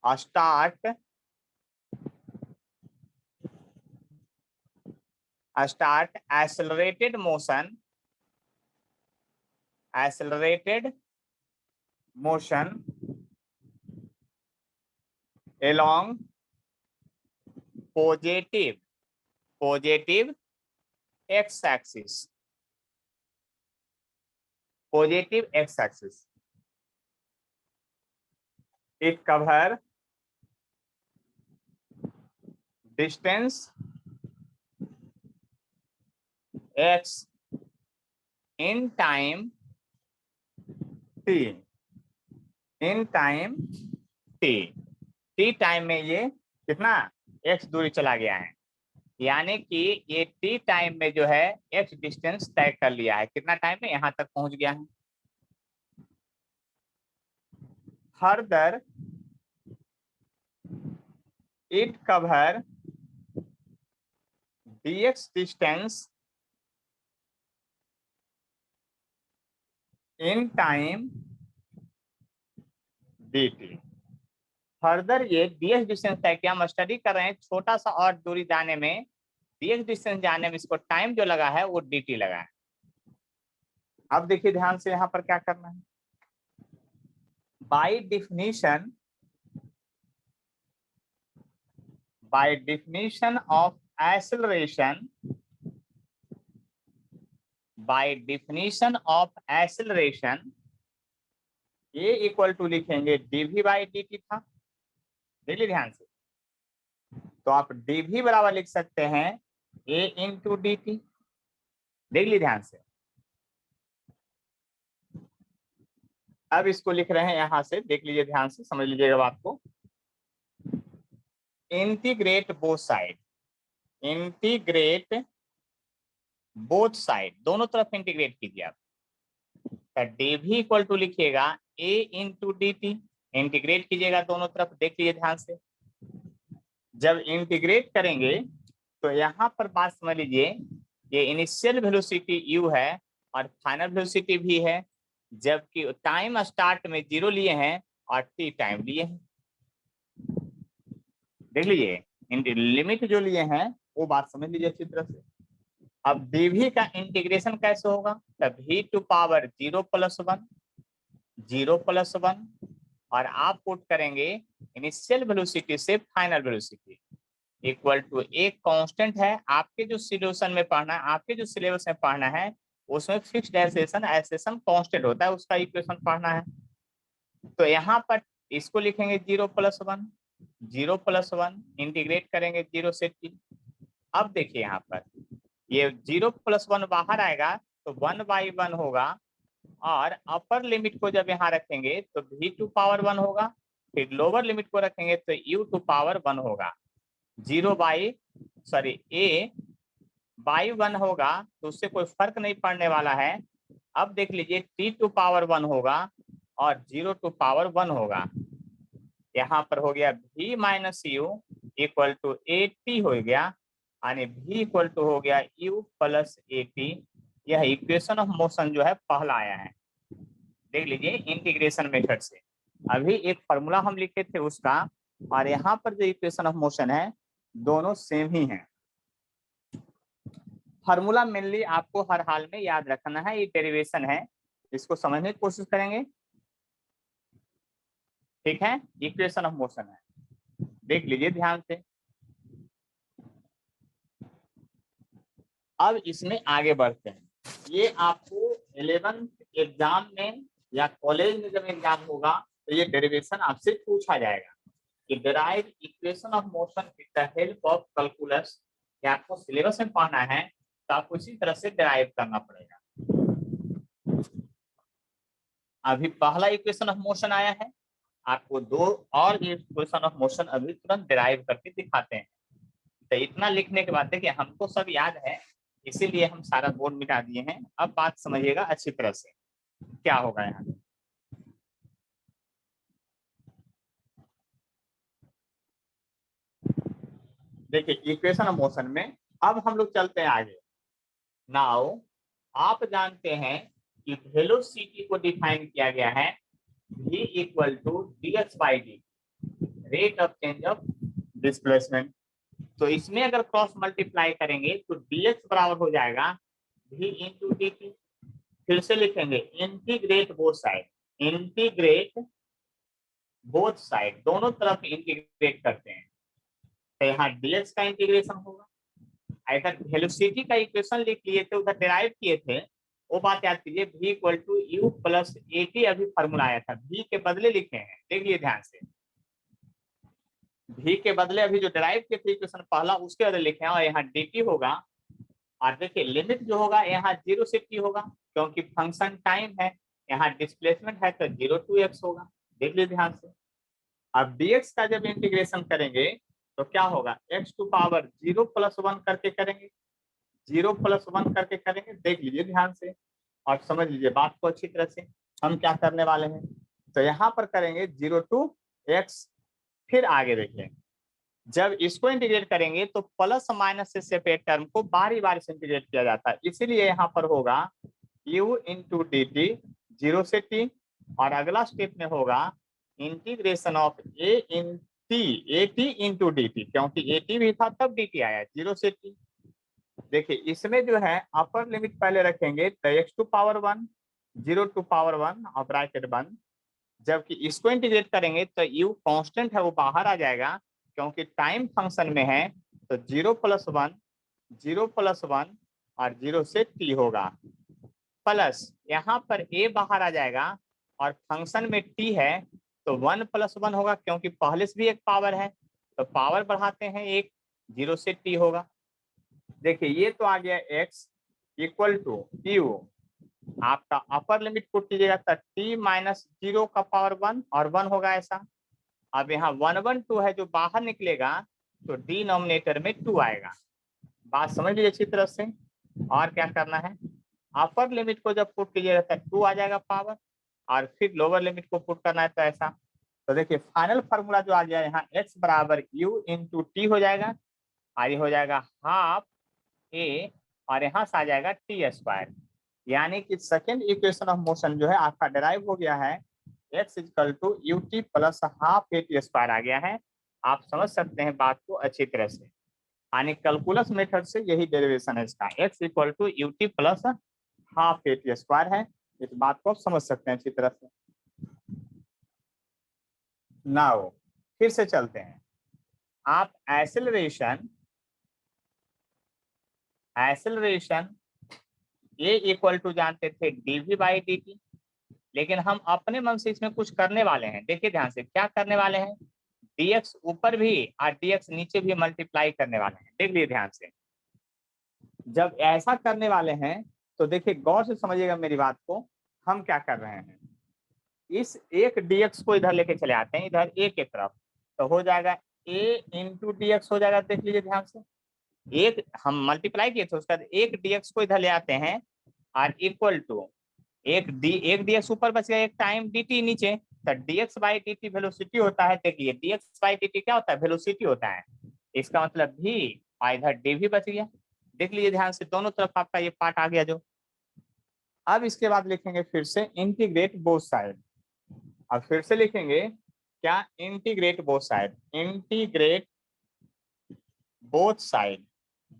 start accelerated motion along positive x axis, positive x axis. It cover distance x in time t, in time t, t time में ये कितना x दूरी चला गया है। यानी कि ये t टाइम में जो है x डिस्टेंस तय कर लिया है। कितना टाइम में? यहाँ तक पहुंच गया है। Further it cover dx distance in time dt. Further ये डीएक्स डिस्टेंस है कि हम स्टडी कर रहे हैं छोटा सा और दूरी जाने में, डीएक्स डिस्टेंस जाने में इसको टाइम जो लगा है वो dt लगा है। अब देखिए ध्यान से यहाँ पर क्या करना है। By definition of acceleration, a equal to लिखेंगे dv बाई dt था, देख लीजिए ध्यान से। तो आप dv बराबर लिख सकते हैं a इंटू dt, देख लीजिए ध्यान से। अब इसको लिख रहे हैं यहां से, देख लीजिए ध्यान से, समझ लीजिएगा बात को। इंटीग्रेट बोथ साइड, दोनों तरफ इंटीग्रेट कीजिए आप। dv इक्वल टू लिखिएगा a इंटू dt, इंटीग्रेट कीजिएगा दोनों तरफ, देख लीजिए ध्यान से। जब इंटीग्रेट करेंगे तो यहाँ पर बात समझ लीजिए, ये इनिशियल वेलोसिटी u है और फाइनल वेलोसिटी भी है, जबकि टाइम स्टार्ट में 0 लिए हैं और t टाइम लिए हैं, देख लीजिए। लिमिट जो लिए हैं वो बात समझ लीजिए अच्छी तरह से। अब dv का इंटीग्रेशन कैसे होगा, तब v टू पावर 0 प्लस 1 और आप पुट करेंगे इनिशियल वेलोसिटी से फाइनल वेलोसिटी इक्वल टू एक कांस्टेंट है। आपके जो सिलेबस में पढ़ना है, आपके जो सिलेबस में पढ़ना है उसमें फिक्स्ड एक्सेशन कांस्टेंट होता है, उसका इक्वेशन पढ़ना है। तो यहाँ पर इसको लिखेंगे 0 प्लस 1 इंटीग्रेट करेंगे 0 से t। अब देखिए यहाँ पर ये 0 प्लस 1 बाहर आएगा तो 1/1 होगा, और अपर लिमिट को जब यहाँ रखेंगे तो v टू पावर 1 होगा, फिर लोअर लिमिट को रखेंगे तो u टू पावर 1 होगा। a बाई 1 होगा तो उससे कोई फर्क नहीं पड़ने वाला है। अब देख लीजिए t टू पावर 1 होगा और 0 टू पावर 1 होगा। यहाँ पर हो गया v minus u equal to at हो गया, यानी v इक्वल टू हो गया u प्लस at। यह इक्वेशन ऑफ मोशन जो है पहला आया है, देख लीजिए इंटीग्रेशन मेथड से। अभी एक फॉर्मूला हम लिखे थे उसका, और यहाँ पर जो इक्वेशन ऑफ मोशन है दोनों सेम ही हैं। फार्मूला मेनली आपको हर हाल में याद रखना है, ये डेरिवेशन है, इसको समझने की कोशिश करेंगे, ठीक है। इक्वेशन ऑफ मोशन है, देख लीजिए ध्यान से। अब इसमें आगे बढ़ते हैं। ये आपको 11th एग्जाम में या कॉलेज में जब एग्जाम होगा तो ये डेरिवेशन आपसे पूछा जाएगा कि derive equation of motion with the help of calculus. या आपको सिलेबस में पढ़ना है तो आपको इसी तरह से डिराइव करना पड़ेगा। अभी पहला इक्वेशन ऑफ मोशन आया है, आपको दो और इक्वेशन ऑफ मोशन अभी तुरंत डिराइव करके दिखाते हैं। तो इतना लिखने के बाद देखिए हमको सब याद है, इसीलिए हम सारा बोर्ड मिटा दिए हैं। अब बात समझिएगा अच्छी तरह से क्या होगा यहाँ। देखिए इक्वेशन ऑफ मोशन में अब हम लोग चलते हैं आगे। नाउ आप जानते हैं कि वेलोसिटी को डिफाइन किया गया है v equal to dx by dt, rate of change of displacement. तो इसमें अगर क्रॉस मल्टीप्लाई करेंगे तो dx बराबर हो जाएगा v इंटू dt। फिर से लिखेंगे इंटीग्रेट बोथ साइड, दोनों तरफ इंटीग्रेट करते हैं तो यहाँ dx का इंटीग्रेशन होगा। इधर वेलोसिटी का इक्वेशन लिख लिए थे, उधर डिराइव किए थे, वो बात याद कीजिए। v equal to u plus at अभी फॉर्मूला आया था, v के बदले लिखे हैं, देखिए ध्यान से। v के बदले अभी जो डिराइव किए थे इक्वेशन पहला उसके बदले लिखे हैं, और यहाँ dt होगा। और देखिए लिमिट जो होगा यहाँ 0 से t होगा, क्योंकि फंक्शन टाइम है, यहाँ डिस्प्लेसमेंट है तो 0 to x होगा, देख लीजिए ध्यान से। अब dx का जब इंटीग्रेशन करेंगे तो क्या होगा, x टू पावर 0 प्लस 1 करके करेंगे, 0 प्लस 1 करके करेंगे, देख लीजिए ध्यान से और समझ लीजिए बात को अच्छी तरह से। हम क्या करने वाले हैं, तो यहाँ पर करेंगे 0 to x। फिर आगे देखिए जब इसको इंटीग्रेट करेंगे तो प्लस माइनस से सेपरेट टर्म को बारी बारी से इंटीग्रेट किया जाता है, इसीलिए यहाँ पर होगा u इंटू dt 0 से t, और अगला स्टेप में होगा integration of A in T, A T into D T, क्योंकि ए टी भी था तब डी टी आया, 0 से टी। देखिए इसमें जो है अपर लिमिट पहले रखेंगे तो x to power 1, 0 to power 1 और ब्रैकेट बंद। जबकि इसको इंटीग्रेट करेंगे तो यू कांस्टेंट है वो बाहर आ जाएगा, क्योंकि टाइम फंक्शन में है। तो 0 + 1, 0 + 1 और 0 से टी होगा, प्लस यहाँ पर ए बाहर आ जाएगा और फंक्शन में टी है तो 1 + 1 होगा, क्योंकि पहले से भी एक पावर है तो पावर बढ़ाते हैं एक, 0 से टी होगा। देखिए ये तो आ गया x इक्वल टू यू, आपका अपर लिमिट पुट कीजिएगा तो t - 0 का पावर 1 और 1 होगा ऐसा। अब यहाँ 1 1 2 है जो बाहर निकलेगा तो डिनोमिनेटर में 2 आएगा। बात समझ लीजिए अच्छी तरह से। और क्या करना है, अपर लिमिट को जब पुट कीजिएगा तो 2 आ जाएगा पावर, और फिर लोअर लिमिट को पुट करना है तो ऐसा। तो देखिए फाइनल फार्मूला जो आ गया यहाँ x बराबर u इंटू टी हो जाएगा, और ये हो जाएगा हाफ ए, और यहाँ से आ जाएगा टी स्क्वायर। यानी कि सेकेंड इक्वेशन ऑफ मोशन जो है आपका डिराइव हो गया है, x equal to u T plus half A T square आ गया है। आप समझ सकते हैं बात को अच्छी तरह से, यानी कैलकुलस मेथड से यही डेरिवेशन है इसका, x equal to u T plus half A T square है। इस बात को आप समझ सकते हैं अच्छी तरह से। नाउ फिर से चलते हैं, आप एक्सेलरेशन ए इक्वल टू जानते थे dv बाई dt, लेकिन हम अपने मन से इसमें कुछ करने वाले हैं। देखिए ध्यान से क्या करने वाले हैं, dx ऊपर भी और dx नीचे भी मल्टीप्लाई करने वाले हैं। देख लीजिए ध्यान से, जब ऐसा करने वाले हैं तो देखिए गौर से समझिएगा मेरी बात को। हम क्या कर रहे हैं, इस एक dx को इधर लेके चले आते हैं, इधर a के तरफ, तो हो जाएगा a इंटू dx हो जाएगा। देख लीजिए ध्यान से, एक हम मल्टीप्लाई किए थे उसका एक dx को इधर ले आते हैं और इक्वल टू एक dx ऊपर बच गया, एक टाइम dt नीचे, तो dx बाई dt वेलोसिटी होता है। देखिए dx बाई dt क्या होता है, वेलोसिटी होता है। इसका मतलब भी और इधर dv बच गया। देख लीजिए ध्यान से, दोनों तरफ आपका ये पार्ट आ गया जो। अब इसके बाद लिखेंगे फिर से इंटीग्रेट बोथ साइड। अब फिर से लिखेंगे क्या, integrate both side, integrate both side,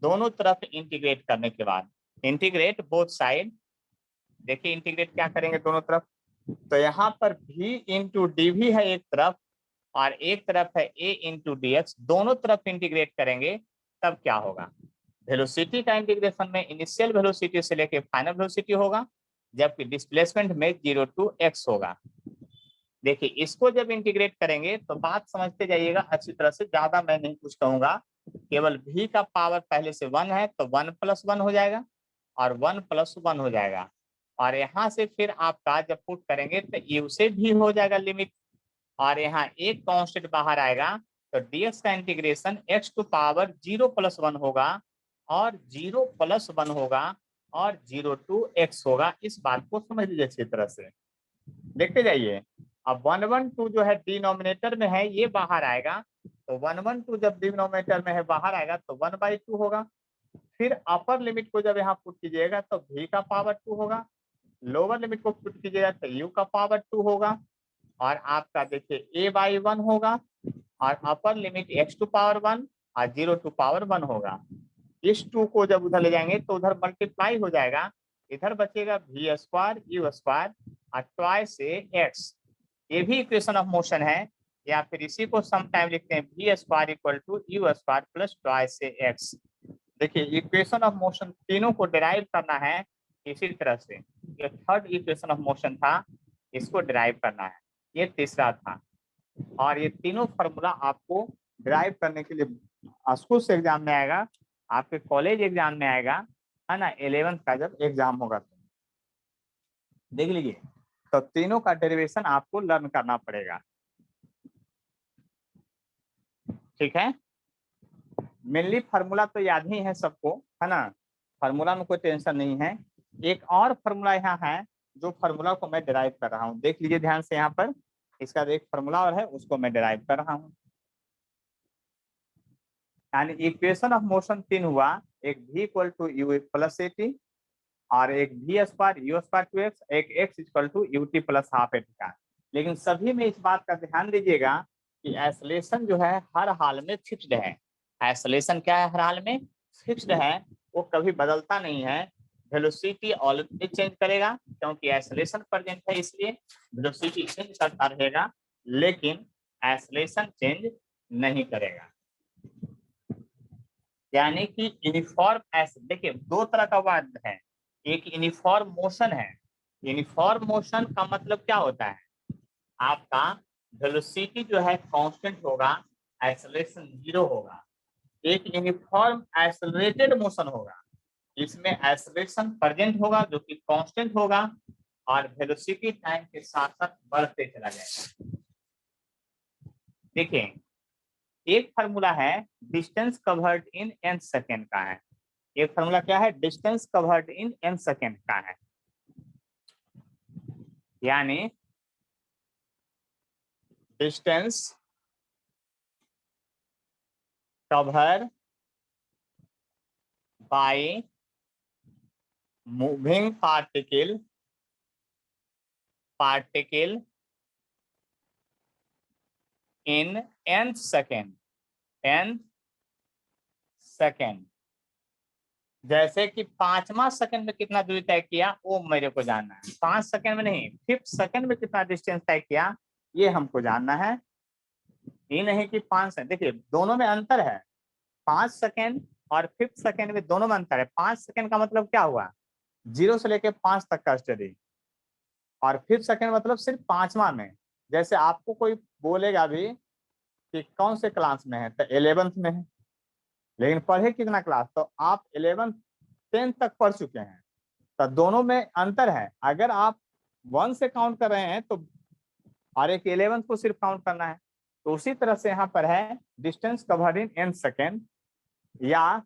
दोनों तरफ इंटीग्रेट करने के बाद इंटीग्रेट बोथ साइड। देखिए इंटीग्रेट क्या करेंगे दोनों तरफ, तो यहाँ पर v इंटू डी भी है एक तरफ और एक तरफ है a इंटू डी एक्स, दोनों तरफ इंटीग्रेट करेंगे तब क्या होगा, वेलोसिटी का इंटीग्रेशन में इनिशियल वेलोसिटी से लेके फाइनल वेलोसिटी होगा, जबकि डिस्प्लेसमेंट में 0 टू x होगा। देखिए इसको जब इंटीग्रेट करेंगे तो बात समझते जाइएगा अच्छी तरह से, ज्यादा मैं नहीं कुछ कहूंगा, केवल v का पावर पहले से 1 है तो 1 + 1 हो जाएगा और 1 + 1 हो जाएगा, और यहाँ से फिर आपका जब पुट करेंगे तो u से भी हो जाएगा लिमिट, और यहाँ एक कांस्टेंट बाहर आएगा तो dx का इंटीग्रेशन x टू पावर 0 + 1 होगा और 0 + 1 होगा और 0 टू x होगा। इस बात को समझ लीजिए अच्छी तरह से, देखते जाइए। अब 1 1 2 जो है डिनोमिनेटर में है ये बाहर आएगा, तो 1 1 2 जब डिनोमिनेटर में है बाहर आएगा तो 1/2 होगा। फिर अपर लिमिट को जब यहाँ पुट कीजिएगा तो v का पावर 2 होगा, लोअर लिमिट को पुट कीजिएगा तो u का पावर 2 होगा, और आपका देखिए a/1 होगा, और upper limit x to power 1 और 0 टू पावर 1 होगा। इस 2 को जब उधर ले जाएंगे तो उधर मल्टीप्लाई हो जाएगा, इधर बचेगा v स्क्वायर u स्क्वायर और ट्वाइस से x। ये भी इक्वेशन ऑफ मोशन है, या फिर इसी को सम टाइम लिखते हैं v square equal to u square plus twice से x। देखिए इक्वेशन ऑफ मोशन तीनों को डिराइव करना है इसी तरह से। ये थर्ड इक्वेशन ऑफ मोशन था, इसको डिराइव करना है, ये तीसरा था, और ये तीनों फॉर्मूला आपको डिराइव करने के लिए स्कूल से एग्जाम में आएगा, आपके कॉलेज एग्जाम में आएगा, है ना, 11th का जब एग्जाम होगा तो देख लीजिए। तो तीनों का डेरिवेशन आपको लर्न करना पड़ेगा, ठीक है। मेनली फार्मूला तो याद ही है सबको, है ना, फार्मूला में कोई टेंशन नहीं है। एक और फार्मूला यहाँ है जो फार्मूला को मैं डिराइव कर रहा हूँ, देख लीजिए ध्यान से, यहाँ पर इसका एक फार्मूला और है उसको मैं डिराइव कर रहा हूँ। यानी इक्वेशन ऑफ मोशन 3 हुआ, एक v equal to u plus A t, और एक v square u square two x, एक x equal to u T plus half A t का। लेकिन सभी में इस बात का ध्यान दीजिएगा कि एक्सेलरेशन जो है हर हाल में फिक्स्ड है। एक्सेलरेशन क्या है, हर हाल में फिक्स्ड है, वो कभी बदलता नहीं है। वेलोसिटी ऑलवेज चेंज करेगा, क्योंकि एक्सेलरेशन प्रेजेंट है इसलिए वेलोसिटी चेंज करता रहेगा, लेकिन एक्सेलरेशन चेंज नहीं करेगा। यानी कि यूनिफॉर्म देखिए दो तरह का वर्ड है, एक यूनिफॉर्म मोशन है। यूनिफॉर्म मोशन का मतलब क्या होता है, आपका वेलोसिटी जो है कांस्टेंट होगा, एक्सेलरेशन 0 होगा। एक यूनिफॉर्म एक्सेलरेटेड मोशन होगा, इसमें एक्सेलरेशन प्रेजेंट होगा जो कि कांस्टेंट होगा और वेलोसिटी टाइम के साथ साथ बढ़ते चला जाएगा। देखिए एक फार्मूला है डिस्टेंस कवर्ड इन n सेकेंड का है। एक फार्मूला क्या है, डिस्टेंस कवर्ड इन n सेकेंड का है। यानी distance cover by moving particle in n second. जैसे कि 5वां सेकंड में कितना दूरी तय किया वो मेरे को जानना है, 5 सेकंड में नहीं, 5th सेकंड में कितना डिस्टेंस तय किया ये हमको जानना है। ये नहीं कि 5 सेकंड, देखिए दोनों में अंतर है, 5 सेकंड और 5th सेकंड में दोनों में अंतर है। 5 सेकंड का मतलब क्या हुआ, 0 से लेके 5 तक का स्टडी, और 5th सेकंड मतलब सिर्फ 5वां में। जैसे आपको कोई बोलेगा भी कि कौन से क्लास में है, तो 11th में है, लेकिन पढ़े कितना क्लास, तो आप 11th 10th तक पढ़ चुके हैं, तो दोनों में अंतर है। अगर आप 1 से काउंट कर रहे हैं तो और एक 11th को सिर्फ काउंट करना है, तो उसी तरह से यहाँ पर है डिस्टेंस कवर्ड इन n सेकेंड, या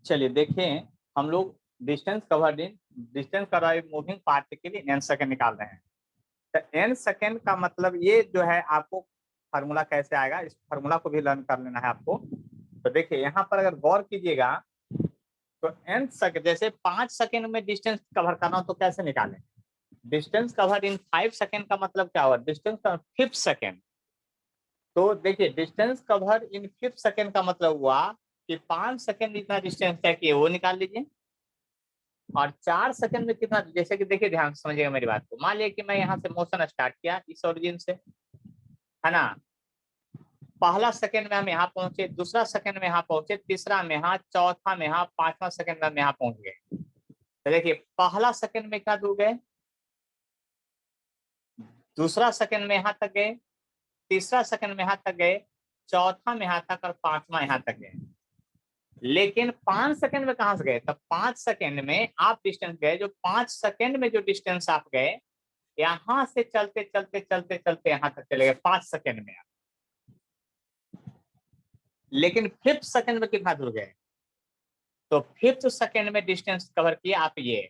चलिए देखें हम लोग distance covered moving particle in n second निकाल रहे हैं। तो n सेकेंड का मतलब ये जो है आपको फार्मूला कैसे आएगा, इस फार्मूला को भी लर्न कर लेना है आपको। तो देखिए यहाँ पर अगर गौर कीजिएगा तो n सेकेंड, जैसे 5 सेकेंड में डिस्टेंस कवर करना हो तो कैसे निकालें, डिस्टेंस कवर्ड इन 5 सेकेंड का मतलब क्या हुआ, डिस्टेंस 5th सेकेंड। तो देखिए डिस्टेंस कवर्ड इन 5th सेकेंड का मतलब हुआ कि 5 सेकेंड जितना डिस्टेंस तय किए वो निकाल लीजिए, और 4 सेकंड में कितना, जैसे कि देखिए ध्यान से समझिएगा मेरी बात को। मान लिया कि मैं यहाँ से मोशन स्टार्ट किया इस ओरिजिन से, है ना, पहला सेकंड में हम यहाँ पहुंचे, दूसरा सेकंड में यहाँ पहुंचे, तीसरा में यहाँ, चौथा में यहाँ, 5वां सेकंड में हम यहाँ पहुंच गए। तो देखिए पहला सेकंड में क्या दूर गए, दूसरा सेकंड में यहाँ तक गए, तीसरा सेकंड में यहाँ तक गए, चौथा में यहाँ तक और 5वां यहाँ तक गए। लेकिन 5 सेकंड में कहां से गए, तब 5 सेकंड में आप डिस्टेंस गए, जो 5 सेकंड में जो डिस्टेंस आप गए, यहां से चलते चलते चलते चलते यहां तक चले गए 5 सेकंड में। लेकिन 5th सेकंड में कितना दूर गए, तो 5th सेकंड में डिस्टेंस कवर किए आप ये,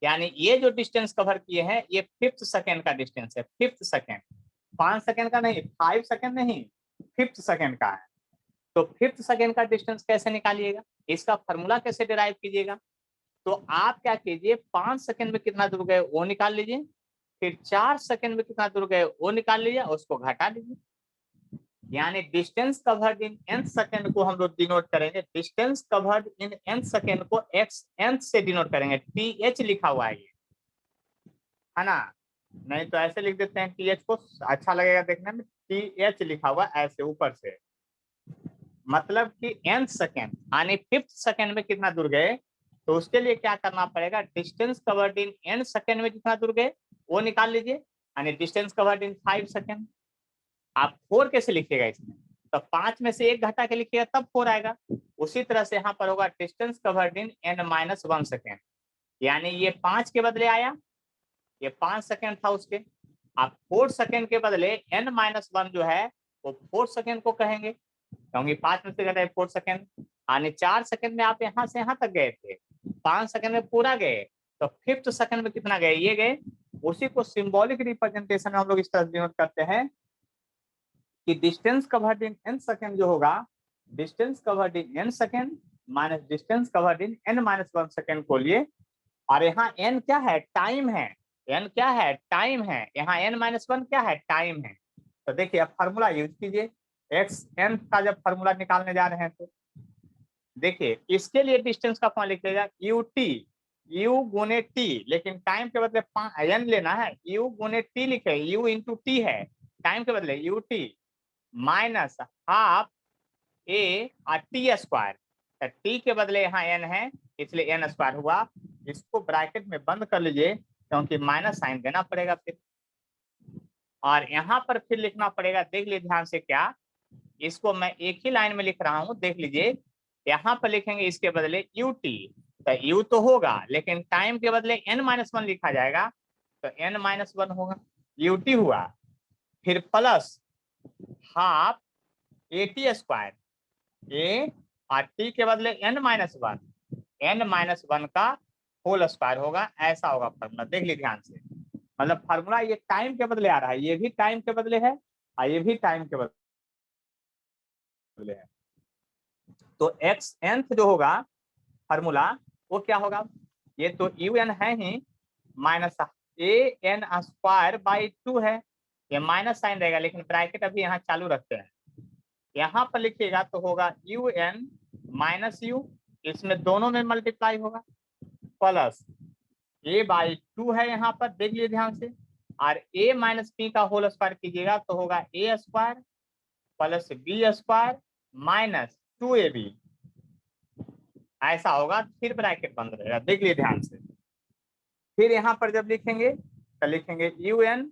यानी ये जो डिस्टेंस कवर किए हैं ये 5th सेकंड का डिस्टेंस है। 5th सेकंड, 5 सेकंड का नहीं, 5 सेकंड नहीं, 5th सेकंड का है। तो 5th सेकंड का डिस्टेंस कैसे निकालिएगा, इसका फॉर्मूला कैसे डिराइव कीजिएगा, तो आप क्या कीजिए, 5 सेकंड में कितना दूर गए वो निकाल लीजिए, फिर 4 सेकंड में कितना दूर गए वो निकाल लीजिए, उसको घटा लीजिए। यानी डिस्टेंस कवर्ड इन n सेकंड को हम लोग डिनोट करेंगे, डिस्टेंस कवर्ड इन n सेकंड को x n से डिनोट करेंगे, th लिखा हुआ है ये, है ना, नहीं तो ऐसे लिख देते हैं th को, अच्छा लगेगा देखने में, th लिखा हुआ ऐसे ऊपर से, मतलब कि n सेकंड यानी 5th सेकंड में कितना दूर गए, तो उसके लिए क्या करना पड़ेगा, डिस्टेंस कवर्ड इन n सेकंड में जितना दूर गए वो निकाल लीजिए, यानी डिस्टेंस कवर्ड इन 5 सेकंड। आप 4 कैसे लिखिएगा इसमें, तो 5 में से 1 घटा के लिखिएगा तब 4 आएगा। उसी तरह से यहाँ पर होगा डिस्टेंस कवर्ड इन n-1 सेकेंड, यानी ये 5 के बदले आया, ये 5 सेकेंड था उसके, आप 4 सेकेंड के बदले n-1 जो है वो 4 सेकेंड को कहेंगे, क्योंकि 5 में से घटाए 4 सेकेंड, यानी 4 सेकेंड में आप यहाँ से यहाँ तक गए थे, 5 सेकेंड में पूरा गए, तो 5th सेकेंड में कितना गए ये गए। उसी को सिंबॉलिक रिप्रेजेंटेशन में हम लोग इस तरह डिनोट करते हैं कि डिस्टेंस कवर्ड इन n सेकेंड जो होगा डिस्टेंस कवर्ड इन n second minus distance covered इन n माइनस 1 सेकेंड को लिए, और यहाँ n क्या है, टाइम है, n क्या है, टाइम है, यहाँ n माइनस 1 क्या है, टाइम है। तो देखिए अब फॉर्मूला यूज कीजिए, x n का जब फॉर्मूला निकालने जा रहे हैं तो देखिए इसके लिए डिस्टेंस का फॉर्मूला लिखिएगा यू टी, u गुने टी, लेकिन टाइम के बदले n लेना है, u गुने टी लिखे, u इंटू टी है, टाइम के बदले यू टी माइनस हाफ ए और टी स्क्वायर, टी के बदले यहाँ n है इसलिए n स्क्वायर हुआ। इसको ब्रैकेट में बंद कर लीजिए क्योंकि माइनस साइन देना पड़ेगा फिर, और यहाँ पर फिर लिखना पड़ेगा, देख लीजिए ध्यान से क्या, इसको मैं एक ही लाइन में लिख रहा हूँ, देख लीजिए यहाँ पर लिखेंगे इसके बदले यू टी, तो यू तो होगा लेकिन टाइम के बदले n माइनस 1 लिखा जाएगा तो n माइनस 1 होगा, यू टी हुआ, फिर plus half A T square, a और टी के बदले n माइनस 1, n माइनस 1 का होल स्क्वायर होगा, ऐसा होगा फॉर्मूला, देख लीजिए ध्यान से। मतलब फॉर्मूला ये टाइम के बदले आ रहा है, ये भी टाइम के बदले है और ये भी टाइम के बदले है। तो एक्स nth जो होगा फॉर्मूला वो क्या होगा, ये तो यू एन है ही, minus a n square by 2 है, ये माइनस साइन रहेगा लेकिन ब्रैकेट अभी यहाँ चालू रखते हैं, यहाँ पर लिखिएगा तो होगा यू एन माइनस यू, इसमें दोनों में मल्टीप्लाई होगा, प्लस ए बाई 2 है यहाँ पर, देख लीजिए ध्यान से, और ए माइनस बी का होल स्क्वायर कीजिएगा तो होगा a square plus b square minus 2ab, ऐसा होगा, फिर ब्रैकेट बंद रहेगा, देख लीजिए ध्यान से। फिर यहाँ पर जब लिखेंगे तो लिखेंगे u n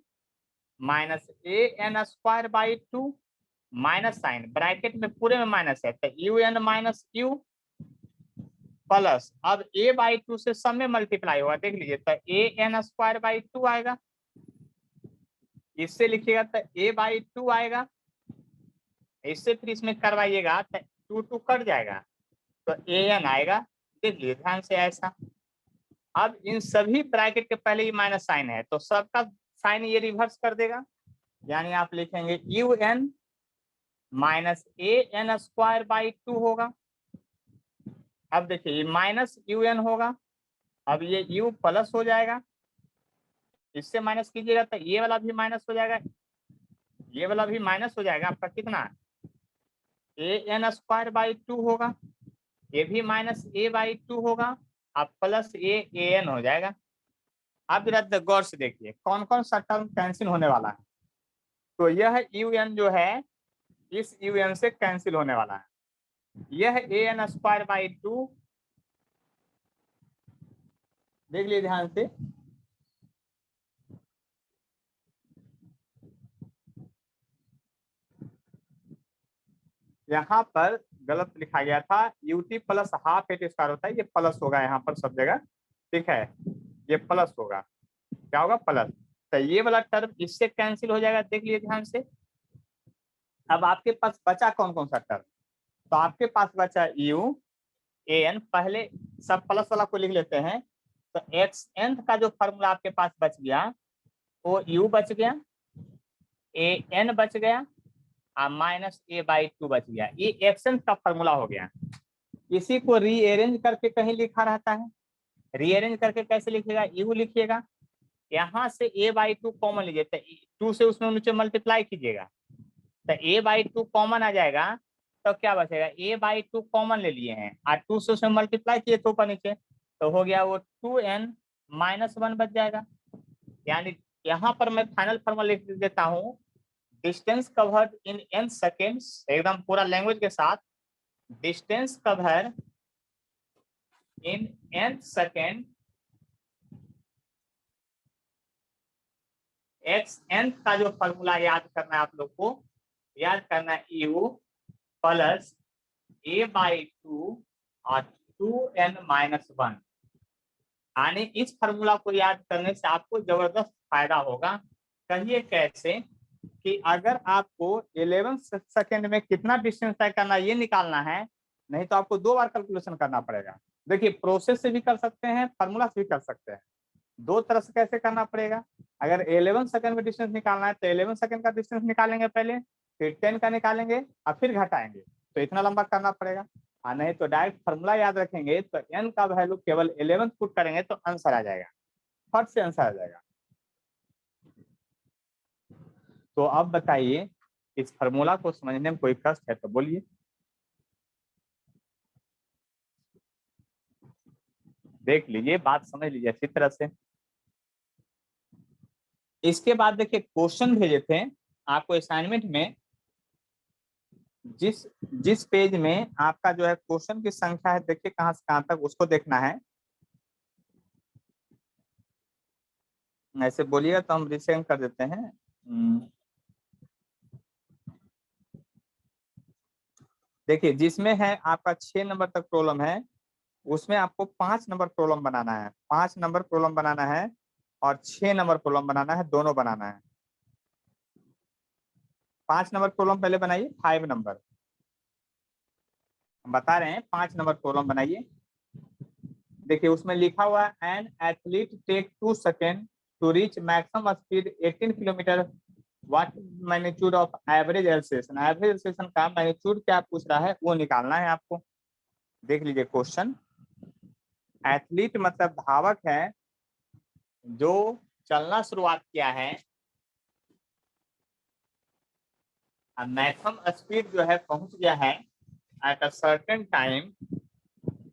minus a n square by 2 minus sign, bracket में पूरे में माइनस है तो u n minus u plus, अब a बाई 2 से सब में मल्टीप्लाई होगा, देख लीजिए तो ए एन स्क्वायर बाई 2 आएगा, इससे लिखिएगा तो a बाई 2 आएगा, इससे फिर इसमें करवाइएगा तो 2 कट जाएगा तो ए एन आएगा, देख लीजिए ध्यान से ऐसा। अब इन सभी ब्रैकेट के पहले ही माइनस साइन है तो सबका साइन ये रिवर्स कर देगा, यानी आप लिखेंगे u n minus a n square by 2 होगा, अब देखिए माइनस यू एन होगा, अब ये u प्लस हो जाएगा, इससे माइनस कीजिएगा तो ये वाला भी माइनस हो जाएगा, ये वाला भी माइनस हो जाएगा, आपका कितना ए एन स्क्वायर बाई 2 होगा, ये भी माइनस ए बाई 2 होगा, अब प्लस ए एन हो जाएगा। अब जरा गौर से देखिए कौन कौन सा टर्म कैंसिल होने वाला है, तो यह यू एन जो है इस यू एन से कैंसिल होने वाला है, यह ए एन स्क्वायर बाई 2, देख लीजिए ध्यान से, यहाँ पर गलत लिखा गया था, u t plus half a t square होता है, ये प्लस होगा यहाँ पर सब जगह, ठीक है, ये प्लस होगा, क्या होगा प्लस, तो ये वाला टर्म इससे कैंसिल हो जाएगा, देख लीजिए ध्यान से। अब आपके पास बचा कौन कौन सा टर्म, तो आपके पास बचा यू ए एन, पहले सब प्लस वाला को लिख लेते हैं, तो एक्स एन का जो फॉर्मूला आपके पास बच गया वो यू बच गया, ए एन बच गया और माइनस ए बाई 2 बच गया, ये एक्शन का फॉर्मूला हो गया। इसी को रीअरेंज करके कहीं लिखा रहता है, रीअरेंज करके कैसे लिखिएगा, यू लिखिएगा, यहाँ से ए बाई 2 कॉमन लीजिए तो 2 से उसमें नीचे मल्टीप्लाई कीजिएगा तो ए बाई 2 कॉमन आ जाएगा, तो क्या बचेगा, ए बाई 2 कॉमन ले लिए हैं और 2 से उसमें मल्टीप्लाई किए तो ऊपर नीचे, तो हो गया वो 2n माइनस 1 बच जाएगा। यानी यहाँ पर मैं फाइनल फॉर्मूला लिख देता हूँ, डिस्टेंस कवर्ड इन n सेकेंड्स, एकदम पूरा लैंग्वेज के साथ, distance cover in n second x n का जो फॉर्मूला याद करना है आप लोग को, याद करना है u प्लस a बाई 2 और 2n माइनस 1, यानी इस फॉर्मूला को याद करने से आपको जबरदस्त फायदा होगा। कहिए कैसे, कि अगर आपको 11 सेकेंड में कितना डिस्टेंस तय करना ये निकालना है, नहीं तो आपको 2 बार कैलकुलेशन करना पड़ेगा। देखिए प्रोसेस से भी कर सकते हैं, फार्मूला से भी कर सकते हैं, दो तरह से कैसे करना पड़ेगा। अगर 11 सेकंड में डिस्टेंस निकालना है तो 11 सेकंड का डिस्टेंस निकालेंगे पहले, फिर 10 का निकालेंगे और फिर घटाएंगे, तो इतना लंबा करना पड़ेगा, और नहीं तो डायरेक्ट फॉर्मूला याद रखेंगे तो n का वैल्यू केवल 11 पुट करेंगे तो आंसर आ जाएगा, फट से आंसर आ जाएगा। तो अब बताइए इस फॉर्मूला को समझने में कोई कष्ट है तो बोलिए। देख लीजिए, बात समझ लीजिए अच्छी तरह से। इसके बाद देखिए क्वेश्चन भेजे थे आपको असाइनमेंट में, जिस जिस पेज में आपका जो है क्वेश्चन की संख्या है, देखिए कहां से कहां तक उसको देखना है। ऐसे बोलिएगा तो हम रिसेंड कर देते हैं। देखिए जिसमें है आपका 6 नंबर तक प्रॉब्लम है, उसमें आपको 5 नंबर प्रॉब्लम बनाना है, 5 नंबर प्रॉब्लम बनाना है और 6 नंबर प्रॉब्लम बनाना है, दोनों बनाना है। 5 नंबर प्रॉब्लम पहले बनाइए, 5 नंबर हम बता रहे हैं, 5 नंबर प्रॉब्लम बनाइए। देखिए उसमें लिखा हुआ है an athlete take 2 second to reach maximum speed 18 kilometre, what magnitude of average acceleration. Average acceleration का मैग्नीट्यूड क्या पूछ रहा है वो निकालना है आपको। देख लीजिए क्वेश्चन, एथलीट मतलब धावक है जो चलना शुरुआत किया है, मैक्सिमम स्पीड जो है पहुंच गया है एट अ सर्टेन टाइम,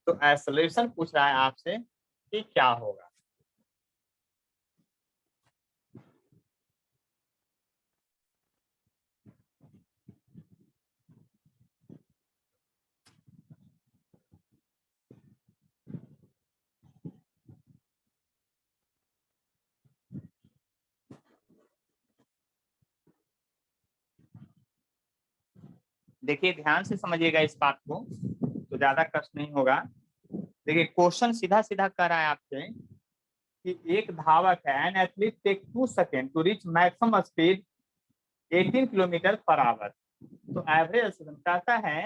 तो एक्सेलरेशन पूछ रहा है आपसे कि क्या होगा। देखिए ध्यान से समझिएगा इस बात को तो ज्यादा कष्ट नहीं होगा। देखिए क्वेश्चन सीधा सीधा कर रहा है आपसे कि एक धावक है, an athlete take 2 second to reach maximum speed 18 kilometre per hour. तो एवरेज कहता है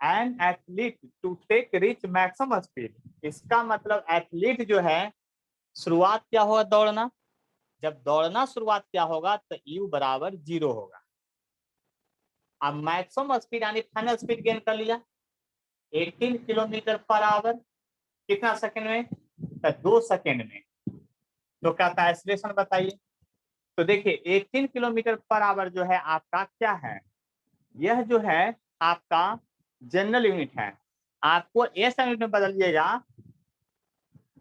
an athlete to take reach maximum speed, इसका मतलब एथलीट जो है शुरुआत क्या होगा, दौड़ना। जब दौड़ना शुरुआत क्या होगा तो u बराबर 0 होगा। अब मैक्सिमम स्पीड यानी फाइनल स्पीड गेन कर लिया 18 किलोमीटर पर आवर, कितना सेकंड में, तो 2 सेकंड में। तो कहता है एक्सीलरेशन बताइए। तो देखिए 18 किलोमीटर पर आवर जो है आपका क्या है, यह जो है आपका जनरल यूनिट है। आपको एस यूनिट में बदलिएगा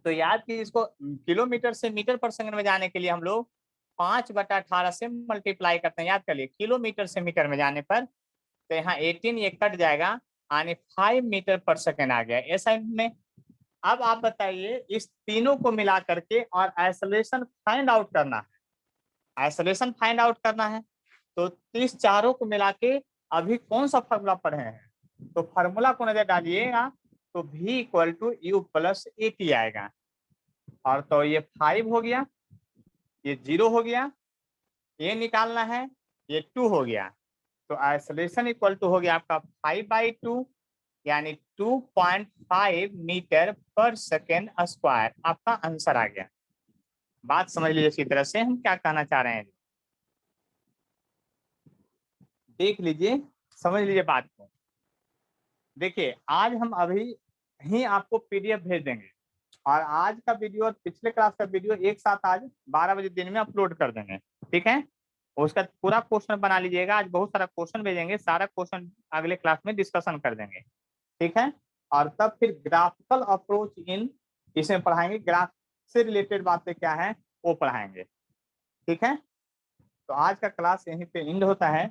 तो याद कीजिए, इसको किलोमीटर से मीटर पर सेकंड में जाने के लिए हम लोग 5/18 से मल्टीप्लाई करते हैं। याद कर लिए, किलोमीटर से मीटर में जाने पर तो यहाँ 18 ये कट जाएगा, यानी 5 मीटर पर सेकंड आ गया एस यूनिट में। अब आप बताइए इस तीनों को मिला करके और आइसोलेशन फाइंड आउट करना है, आइसोलेशन फाइंड आउट करना है। तो इस चारों को मिला के अभी कौन सा फॉर्मूला पढ़े हैं, तो फॉर्मूला को नजर डालिएगा तो v equal to u plus 80 आएगा। और तो ये 5 हो गया, ये 0 हो गया, ये निकालना है, ये 2 हो गया। तो आइसोलेशन इक्वल टू हो गया आपका 5/2 यानी 2.5 मीटर पर सेकेंड स्क्वायर, आपका आंसर आ गया। बात समझ लीजिए इसी तरह से हम क्या कहना चाह रहे हैं, देख लीजिए, समझ लीजिए बात को। देखिए आज हम अभी ही आपको पीडीएफ भेज देंगे और आज का वीडियो और पिछले क्लास का वीडियो एक साथ आज 12 बजे दिन में अपलोड कर देंगे, ठीक है। उसका पूरा क्वेश्चन बना लीजिएगा, आज बहुत सारा क्वेश्चन भेजेंगे, सारा क्वेश्चन अगले क्लास में डिस्कशन कर देंगे, ठीक है। और तब फिर ग्राफिकल अप्रोच इन इसमें पढ़ाएंगे, ग्राफ से रिलेटेड बातें क्या है वो पढ़ाएंगे, ठीक है। तो आज का क्लास यहीं पे एंड होता है।